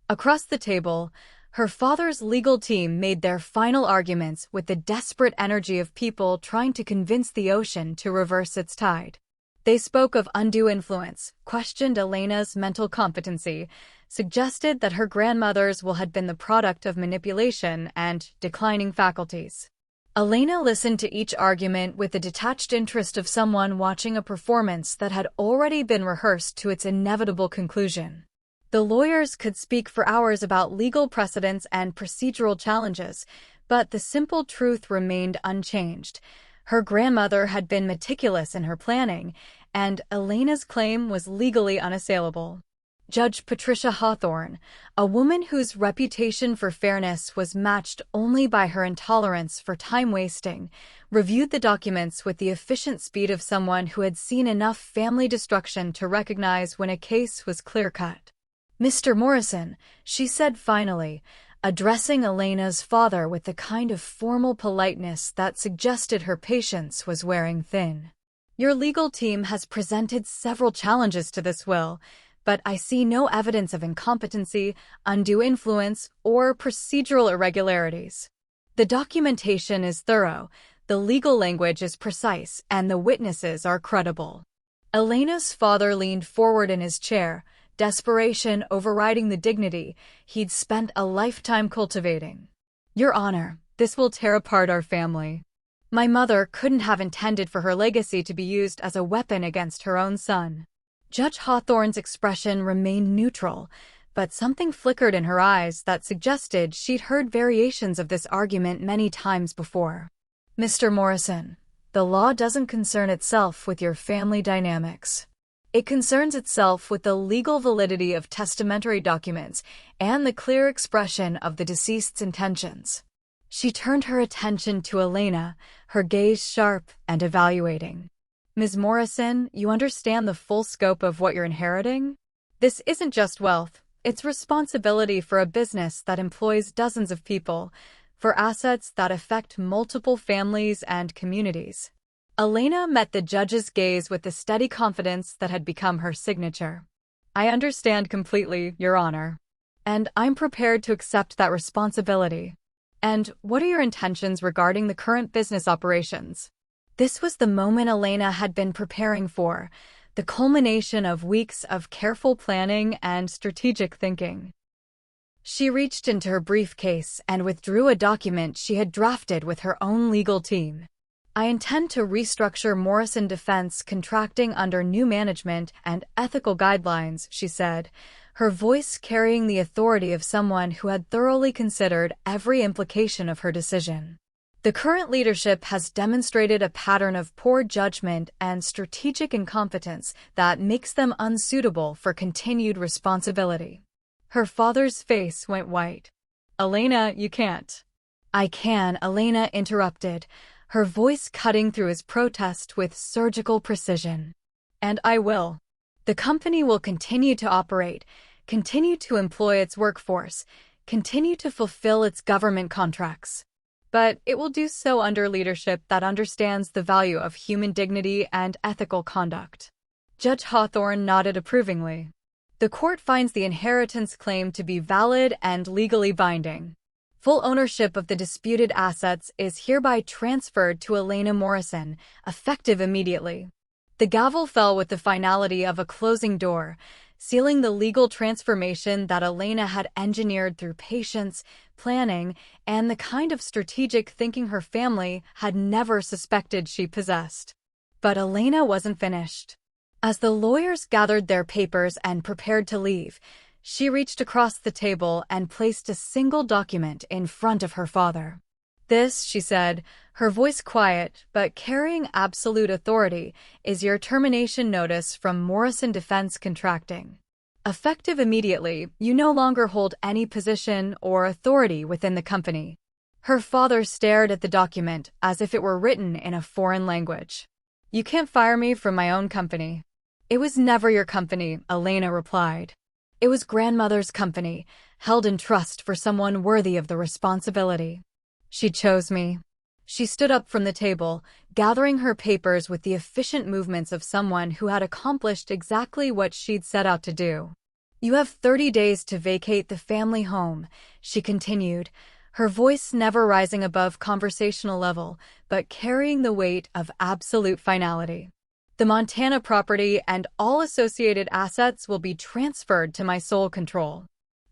Across the table, her father's legal team made their final arguments with the desperate energy of people trying to convince the ocean to reverse its tide. They spoke of undue influence, questioned Elena's mental competency, suggested that her grandmother's will had been the product of manipulation and declining faculties. Elena listened to each argument with the detached interest of someone watching a performance that had already been rehearsed to its inevitable conclusion. The lawyers could speak for hours about legal precedents and procedural challenges, but the simple truth remained unchanged. Her grandmother had been meticulous in her planning, and Elena's claim was legally unassailable. Judge Patricia Hawthorne, a woman whose reputation for fairness was matched only by her intolerance for time-wasting, reviewed the documents with the efficient speed of someone who had seen enough family destruction to recognize when a case was clear-cut. "Mr. Morrison," she said finally, addressing Elena's father with the kind of formal politeness that suggested her patience was wearing thin. "Your legal team has presented several challenges to this will, but I see no evidence of incompetency, undue influence, or procedural irregularities. The documentation is thorough, the legal language is precise, and the witnesses are credible." Elena's father leaned forward in his chair, desperation overriding the dignity he'd spent a lifetime cultivating. "Your Honor, This will tear apart our family. My mother couldn't have intended for her legacy to be used as a weapon against her own son. Judge Hawthorne's expression remained neutral, but something flickered in her eyes that suggested she'd heard variations of this argument many times before. Mr. Morrison, the law doesn't concern itself with your family dynamics. It concerns itself with the legal validity of testamentary documents and the clear expression of the deceased's intentions. She turned her attention to Elena, her gaze sharp and evaluating. Ms. Morrison, you understand the full scope of what you're inheriting? This isn't just wealth, it's responsibility for a business that employs dozens of people, for assets that affect multiple families and communities. Elena met the judge's gaze with the steady confidence that had become her signature. I understand completely, Your Honor. And I'm prepared to accept that responsibility. And what are your intentions regarding the current business operations? This was the moment Elena had been preparing for, the culmination of weeks of careful planning and strategic thinking. She reached into her briefcase and withdrew a document she had drafted with her own legal team. I intend to restructure Morrison Defense Contracting under new management and ethical guidelines, she said, her voice carrying the authority of someone who had thoroughly considered every implication of her decision. The current leadership has demonstrated a pattern of poor judgment and strategic incompetence that makes them unsuitable for continued responsibility. Her father's face went white. Elena, you can't. I can, Elena interrupted, her voice cutting through his protest with surgical precision. And I will. The company will continue to operate, continue to employ its workforce, continue to fulfill its government contracts. But it will do so under leadership that understands the value of human dignity and ethical conduct. Judge Hawthorne nodded approvingly. The court finds the inheritance claim to be valid and legally binding. Full ownership of the disputed assets is hereby transferred to Elena Morrison, effective immediately. The gavel fell with the finality of a closing door, sealing the legal transformation that Elena had engineered through patience, planning, and the kind of strategic thinking her family had never suspected she possessed. But Elena wasn't finished. As the lawyers gathered their papers and prepared to leave, she reached across the table and placed a single document in front of her father. This, she said, her voice quiet but carrying absolute authority, is your termination notice from Morrison Defense Contracting. Effective immediately, you no longer hold any position or authority within the company. Her father stared at the document as if it were written in a foreign language. You can't fire me from my own company. It was never your company, Elena replied. It was grandmother's company, held in trust for someone worthy of the responsibility. She chose me. She stood up from the table, gathering her papers with the efficient movements of someone who had accomplished exactly what she'd set out to do. You have 30 days to vacate the family home, she continued, her voice never rising above conversational level, but carrying the weight of absolute finality. The Montana property and all associated assets will be transferred to my sole control.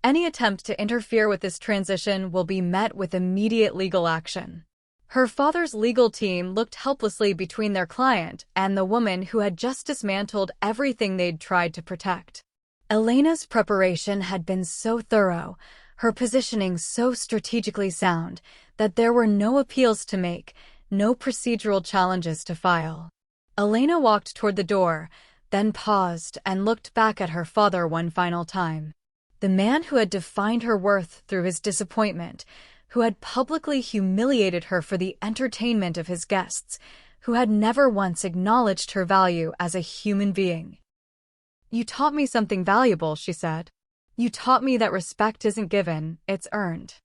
Any attempt to interfere with this transition will be met with immediate legal action. Her father's legal team looked helplessly between their client and the woman who had just dismantled everything they'd tried to protect. Elena's preparation had been so thorough, her positioning so strategically sound, that there were no appeals to make, no procedural challenges to file. Elena walked toward the door, then paused and looked back at her father one final time. The man who had defined her worth through his disappointment, who had publicly humiliated her for the entertainment of his guests, who had never once acknowledged her value as a human being. You taught me something valuable, she said. You taught me that respect isn't given, it's earned.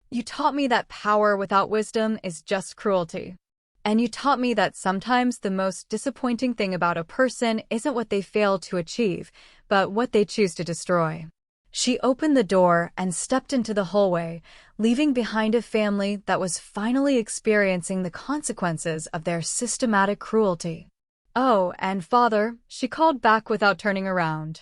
You taught me that power without wisdom is just cruelty. And you taught me that sometimes the most disappointing thing about a person isn't what they fail to achieve, but what they choose to destroy. She opened the door and stepped into the hallway, leaving behind a family that was finally experiencing the consequences of their systematic cruelty. Oh, and father, she called back without turning around.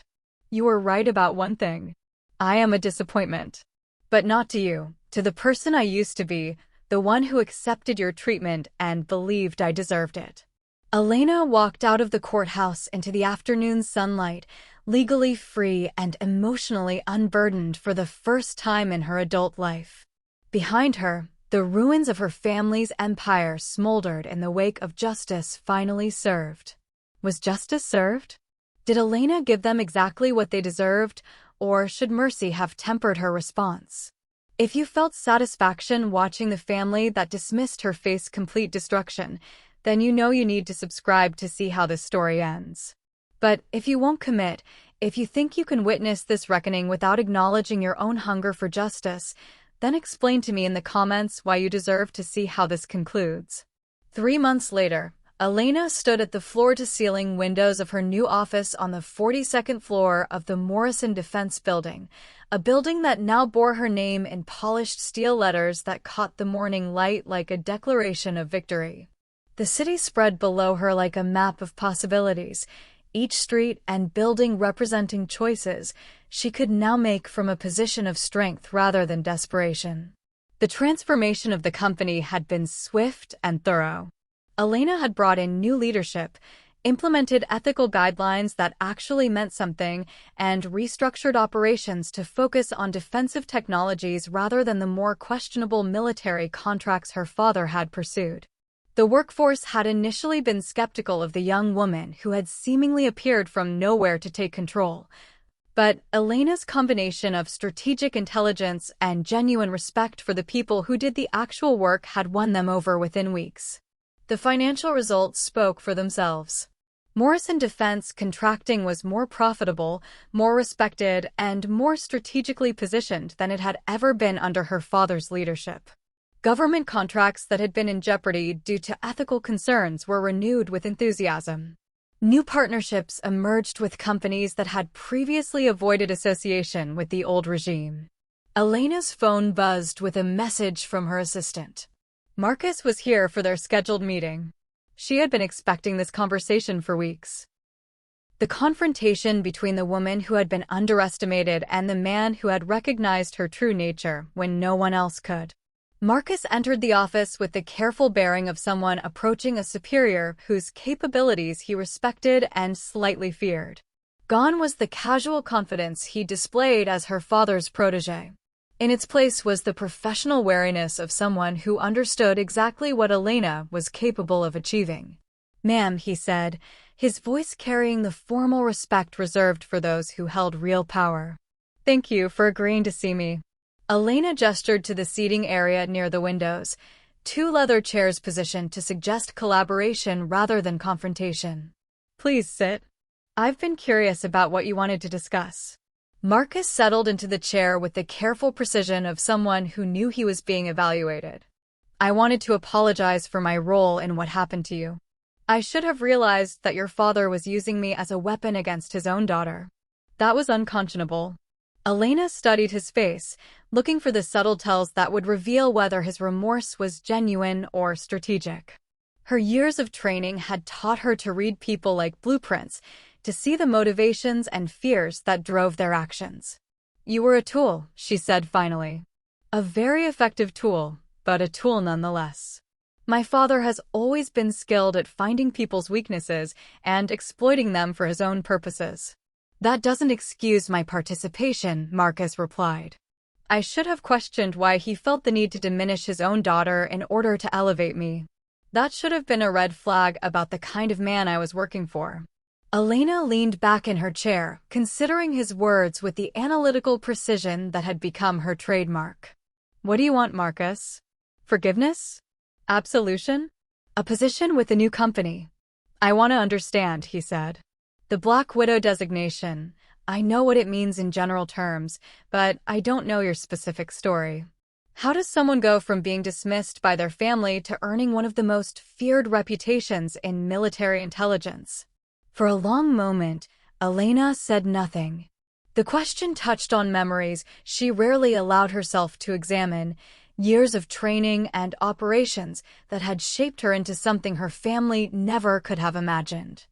You were right about one thing. I am a disappointment. But not to you, to the person I used to be, the one who accepted your treatment and believed I deserved it. Elena walked out of the courthouse into the afternoon sunlight, legally free and emotionally unburdened for the first time in her adult life. Behind her, the ruins of her family's empire smoldered in the wake of justice finally served. Was justice served? Did Elena give them exactly what they deserved, or should mercy have tempered her response? If you felt satisfaction watching the family that dismissed her face complete destruction, then you know you need to subscribe to see how this story ends. But if you won't commit, if you think you can witness this reckoning without acknowledging your own hunger for justice, then explain to me in the comments why you deserve to see how this concludes. 3 months later, Elena stood at the floor-to-ceiling windows of her new office on the 42nd floor of the Morrison Defense Building, a building that now bore her name in polished steel letters that caught the morning light like a declaration of victory. The city spread below her like a map of possibilities, each street and building representing choices she could now make from a position of strength rather than desperation. The transformation of the company had been swift and thorough. Elena had brought in new leadership, implemented ethical guidelines that actually meant something, and restructured operations to focus on defensive technologies rather than the more questionable military contracts her father had pursued. The workforce had initially been skeptical of the young woman who had seemingly appeared from nowhere to take control. But Elena's combination of strategic intelligence and genuine respect for the people who did the actual work had won them over within weeks. The financial results spoke for themselves. Morrison Defense Contracting was more profitable, more respected, and more strategically positioned than it had ever been under her father's leadership. Government contracts that had been in jeopardy due to ethical concerns were renewed with enthusiasm. New partnerships emerged with companies that had previously avoided association with the old regime. Elena's phone buzzed with a message from her assistant. Marcus was here for their scheduled meeting. She had been expecting this conversation for weeks. The confrontation between the woman who had been underestimated and the man who had recognized her true nature when no one else could. Marcus entered the office with the careful bearing of someone approaching a superior whose capabilities he respected and slightly feared. Gone was the casual confidence he displayed as her father's protégé. In its place was the professional wariness of someone who understood exactly what Elena was capable of achieving. "Ma'am," he said, his voice carrying the formal respect reserved for those who held real power. "Thank you for agreeing to see me." Elena gestured to the seating area near the windows, 2 leather chairs positioned to suggest collaboration rather than confrontation. "Please sit. I've been curious about what you wanted to discuss." Marcus settled into the chair with the careful precision of someone who knew he was being evaluated. "I wanted to apologize for my role in what happened to you. I should have realized that your father was using me as a weapon against his own daughter. That was unconscionable." Elena studied his face, looking for the subtle tells that would reveal whether his remorse was genuine or strategic. Her years of training had taught her to read people like blueprints, to see the motivations and fears that drove their actions. "You were a tool," she said finally. "A very effective tool, but a tool nonetheless. My father has always been skilled at finding people's weaknesses and exploiting them for his own purposes." "That doesn't excuse my participation," Marcus replied. "I should have questioned why he felt the need to diminish his own daughter in order to elevate me. That should have been a red flag about the kind of man I was working for." Elena leaned back in her chair, considering his words with the analytical precision that had become her trademark. "What do you want, Marcus? Forgiveness? Absolution? A position with a new company?" "I want to understand," he said. "The Black Widow designation. I know what it means in general terms, but I don't know your specific story. How does someone go from being dismissed by their family to earning one of the most feared reputations in military intelligence?" For a long moment, Elena said nothing. The question touched on memories she rarely allowed herself to examine, years of training and operations that had shaped her into something her family never could have imagined.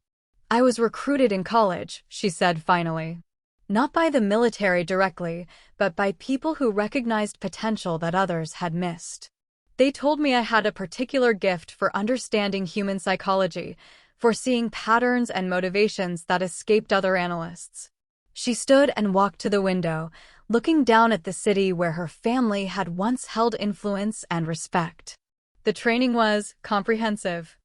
"I was recruited in college," she said finally. "Not by the military directly, but by people who recognized potential that others had missed. They told me I had a particular gift for understanding human psychology, for seeing patterns and motivations that escaped other analysts. She stood and walked to the window, looking down at the city where her family had once held influence and respect. The training was comprehensive.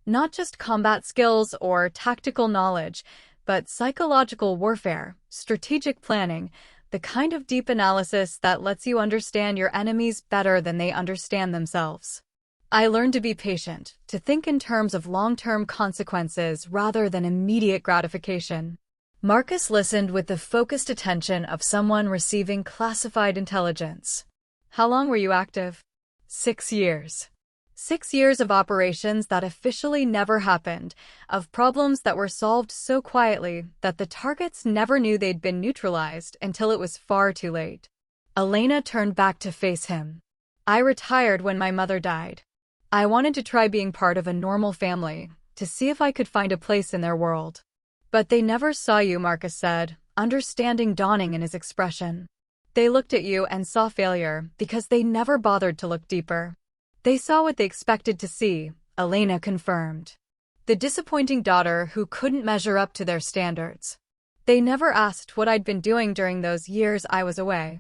Not just combat skills or tactical knowledge, but psychological warfare, strategic planning, the kind of deep analysis that lets you understand your enemies better than they understand themselves. I learned to be patient, to think in terms of long-term consequences rather than immediate gratification. Marcus listened with the focused attention of someone receiving classified intelligence. How long were you active? 6 years. 6 years of operations that officially never happened, of problems that were solved so quietly that the targets never knew they'd been neutralized until it was far too late. Elena turned back to face him. I retired when my mother died. I wanted to try being part of a normal family, to see if I could find a place in their world. But they never saw you, Marcus said, understanding dawning in his expression. They looked at you and saw failure because they never bothered to look deeper. They saw what they expected to see, Elena confirmed. The disappointing daughter who couldn't measure up to their standards. They never asked what I'd been doing during those years I was away.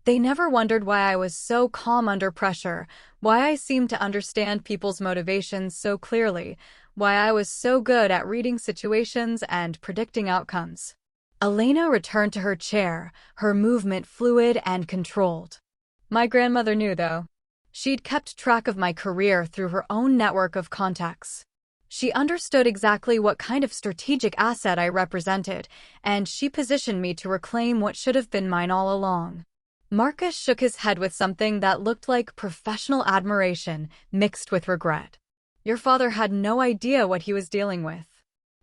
They never wondered why I was so calm under pressure, why I seemed to understand people's motivations so clearly, why I was so good at reading situations and predicting outcomes. Elena returned to her chair, her movement fluid and controlled. My grandmother knew, though. She'd kept track of my career through her own network of contacts. She understood exactly what kind of strategic asset I represented, and she positioned me to reclaim what should have been mine all along. Marcus shook his head with something that looked like professional admiration mixed with regret. Your father had no idea what he was dealing with.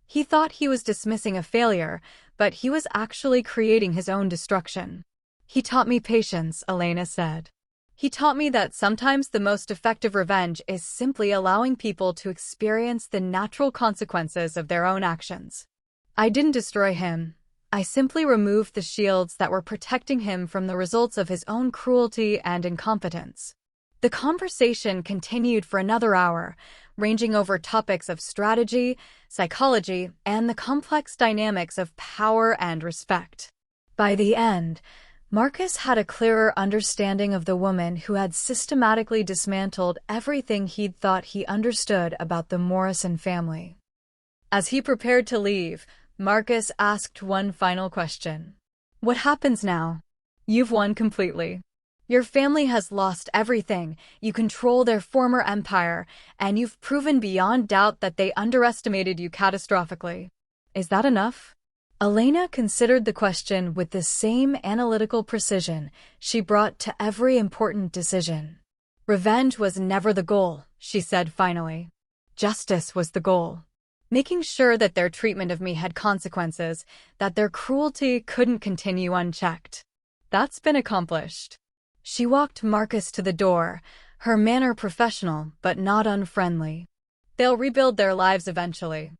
He thought he was dismissing a failure, but he was actually creating his own destruction. He taught me patience, Elena said. He taught me that sometimes the most effective revenge is simply allowing people to experience the natural consequences of their own actions. I didn't destroy him. I simply removed the shields that were protecting him from the results of his own cruelty and incompetence. The conversation continued for another hour, ranging over topics of strategy, psychology, and the complex dynamics of power and respect. By the end, Marcus had a clearer understanding of the woman who had systematically dismantled everything he'd thought he understood about the Morrison family. As he prepared to leave, Marcus asked one final question. What happens now? You've won completely. Your family has lost everything, you control their former empire, and you've proven beyond doubt that they underestimated you catastrophically. Is that enough? Elena considered the question with the same analytical precision she brought to every important decision. Revenge was never the goal, she said finally. Justice was the goal. Making sure that their treatment of me had consequences, that their cruelty couldn't continue unchecked. That's been accomplished. She walked Marcus to the door, her manner professional but not unfriendly. They'll rebuild their lives eventually.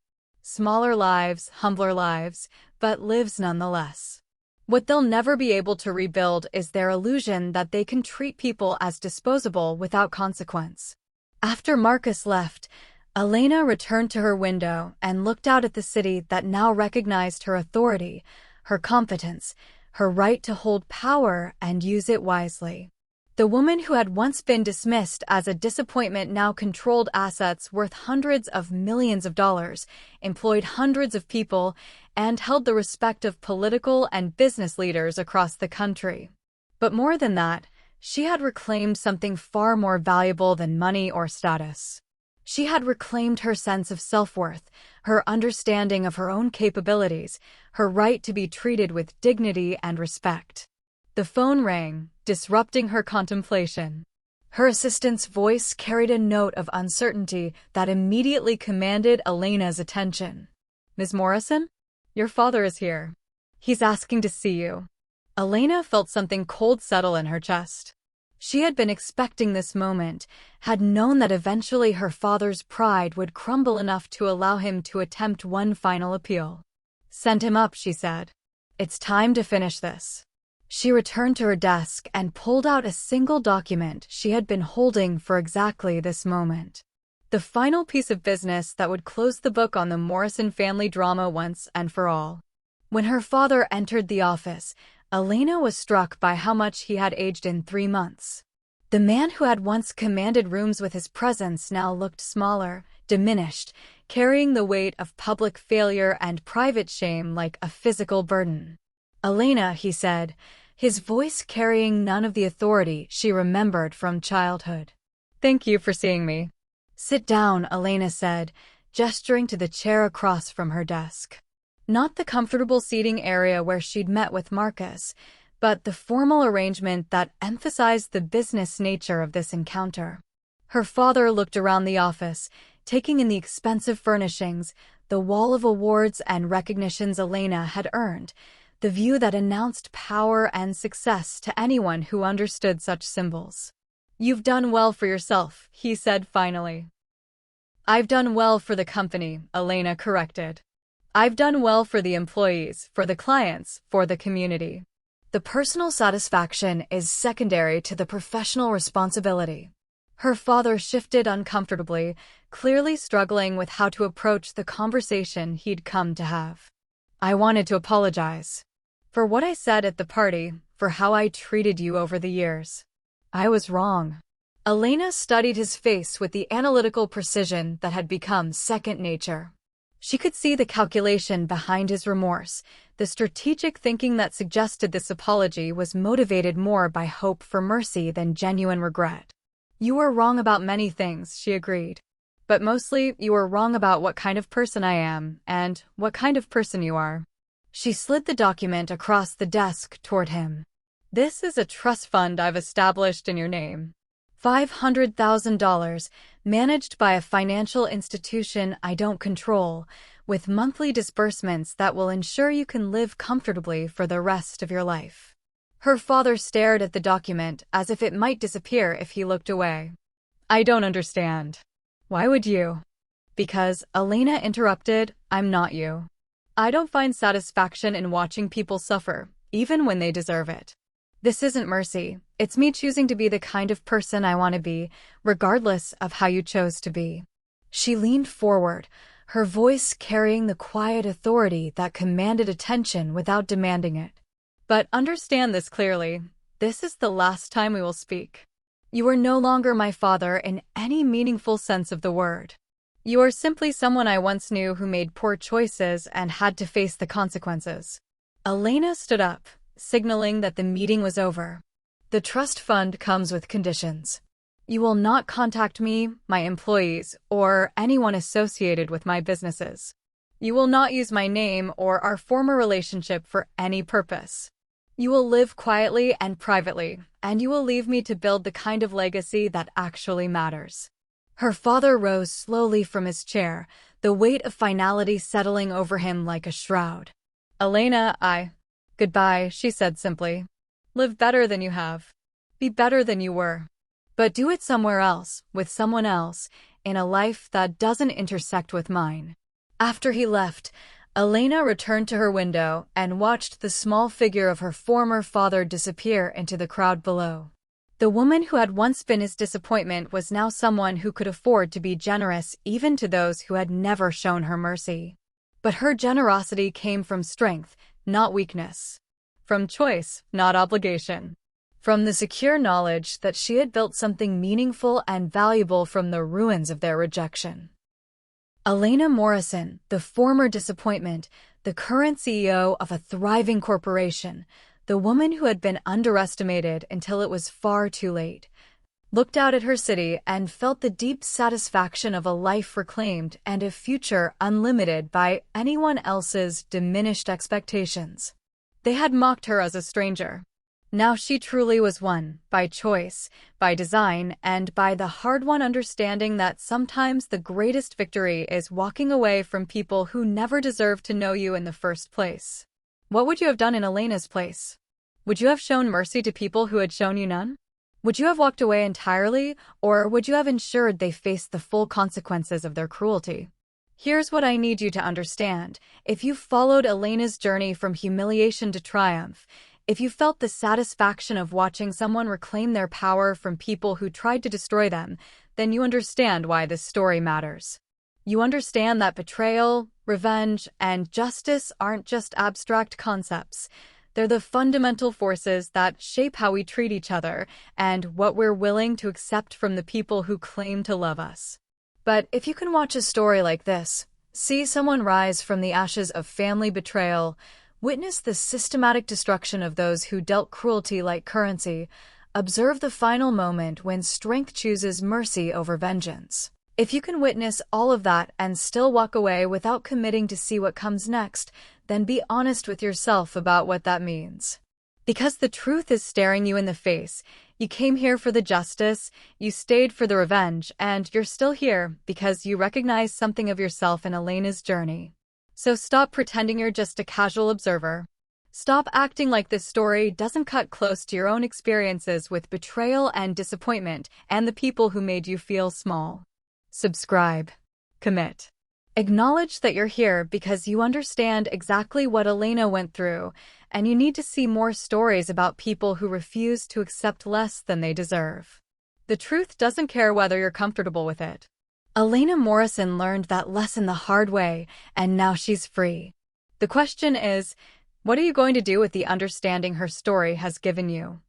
Smaller lives, humbler lives, but lives nonetheless. What they'll never be able to rebuild is their illusion that they can treat people as disposable without consequence. After Marcus left, Elena returned to her window and looked out at the city that now recognized her authority, her competence, her right to hold power and use it wisely. The woman who had once been dismissed as a disappointment now controlled assets worth hundreds of millions of dollars, employed hundreds of people, and held the respect of political and business leaders across the country. But more than that, she had reclaimed something far more valuable than money or status. She had reclaimed her sense of self-worth, her understanding of her own capabilities, her right to be treated with dignity and respect. The phone rang, disrupting her contemplation. Her assistant's voice carried a note of uncertainty that immediately commanded Elena's attention. Ms. Morrison? Your father is here. He's asking to see you. Elena felt something cold settle in her chest. She had been expecting this moment, had known that eventually her father's pride would crumble enough to allow him to attempt one final appeal. Send him up, she said. It's time to finish this. She returned to her desk and pulled out a single document she had been holding for exactly this moment. The final piece of business that would close the book on the Morrison family drama once and for all. When her father entered the office, Elena was struck by how much he had aged in 3 months. The man who had once commanded rooms with his presence now looked smaller, diminished, carrying the weight of public failure and private shame like a physical burden. "Elena," he said, his voice carrying none of the authority she remembered from childhood. "Thank you for seeing me." "Sit down," Elena said, gesturing to the chair across from her desk. Not the comfortable seating area where she'd met with Marcus, but the formal arrangement that emphasized the business nature of this encounter. Her father looked around the office, taking in the expensive furnishings, the wall of awards and recognitions Elena had earned, the view that announced power and success to anyone who understood such symbols. "You've done well for yourself," he said finally. "I've done well for the company," Elena corrected. "I've done well for the employees, for the clients, for the community. The personal satisfaction is secondary to the professional responsibility." Her father shifted uncomfortably, clearly struggling with how to approach the conversation he'd come to have. "I wanted to apologize for what I said at the party, for how I treated you over the years. I was wrong." Elena studied his face with the analytical precision that had become second nature. She could see the calculation behind his remorse, the strategic thinking that suggested this apology was motivated more by hope for mercy than genuine regret. "You were wrong about many things," she agreed. "But mostly, you were wrong about what kind of person I am, and what kind of person you are." She slid the document across the desk toward him. "This is a trust fund I've established in your name. $500,000, managed by a financial institution I don't control, with monthly disbursements that will ensure you can live comfortably for the rest of your life." Her father stared at the document as if it might disappear if he looked away. "I don't understand." "Why would you?" "Because," Elena interrupted, "I'm not you. I don't find satisfaction in watching people suffer, even when they deserve it. This isn't mercy, it's me choosing to be the kind of person I want to be, regardless of how you chose to be." She leaned forward, her voice carrying the quiet authority that commanded attention without demanding it. "But understand this clearly, this is the last time we will speak. You are no longer my father in any meaningful sense of the word. You are simply someone I once knew who made poor choices and had to face the consequences." Elena stood up, signaling that the meeting was over. "The trust fund comes with conditions. You will not contact me, my employees, or anyone associated with my businesses. You will not use my name or our former relationship for any purpose. You will live quietly and privately, and you will leave me to build the kind of legacy that actually matters." Her father rose slowly from his chair, the weight of finality settling over him like a shroud. "Elena, Goodbye," she said simply. "Live better than you have. Be better than you were. But do it somewhere else, with someone else, in a life that doesn't intersect with mine." After he left, Elena returned to her window and watched the small figure of her former father disappear into the crowd below. The woman who had once been his disappointment was now someone who could afford to be generous even to those who had never shown her mercy. But her generosity came from strength, not weakness. From choice, not obligation. From the secure knowledge that she had built something meaningful and valuable from the ruins of their rejection. Elena Morrison, the former disappointment, the current CEO of a thriving corporation, the woman who had been underestimated until it was far too late, looked out at her city and felt the deep satisfaction of a life reclaimed and a future unlimited by anyone else's diminished expectations. They had mocked her as a stranger. Now she truly was one, by choice, by design, and by the hard-won understanding that sometimes the greatest victory is walking away from people who never deserved to know you in the first place. What would you have done in Elena's place? Would you have shown mercy to people who had shown you none? Would you have walked away entirely, or would you have ensured they faced the full consequences of their cruelty? Here's what I need you to understand. If you followed Elena's journey from humiliation to triumph, If you felt the satisfaction of watching someone reclaim their power from people who tried to destroy them, then you understand why this story matters. You understand that betrayal, revenge, and justice aren't just abstract concepts. They're the fundamental forces that shape how we treat each other and what we're willing to accept from the people who claim to love us. But if you can watch a story like this, see someone rise from the ashes of family betrayal, witness the systematic destruction of those who dealt cruelty like currency, observe the final moment when strength chooses mercy over vengeance. If you can witness all of that and still walk away without committing to see what comes next, then be honest with yourself about what that means. Because the truth is staring you in the face. You came here for the justice, you stayed for the revenge, and you're still here because you recognize something of yourself in Elena's journey. So stop pretending you're just a casual observer. Stop acting like this story doesn't cut close to your own experiences with betrayal and disappointment and the people who made you feel small. Subscribe. Commit. Acknowledge that you're here because you understand exactly what Elena went through, and you need to see more stories about people who refuse to accept less than they deserve. The truth doesn't care whether you're comfortable with it. Elena Morrison learned that lesson the hard way, and now she's free. The question is, what are you going to do with the understanding her story has given you?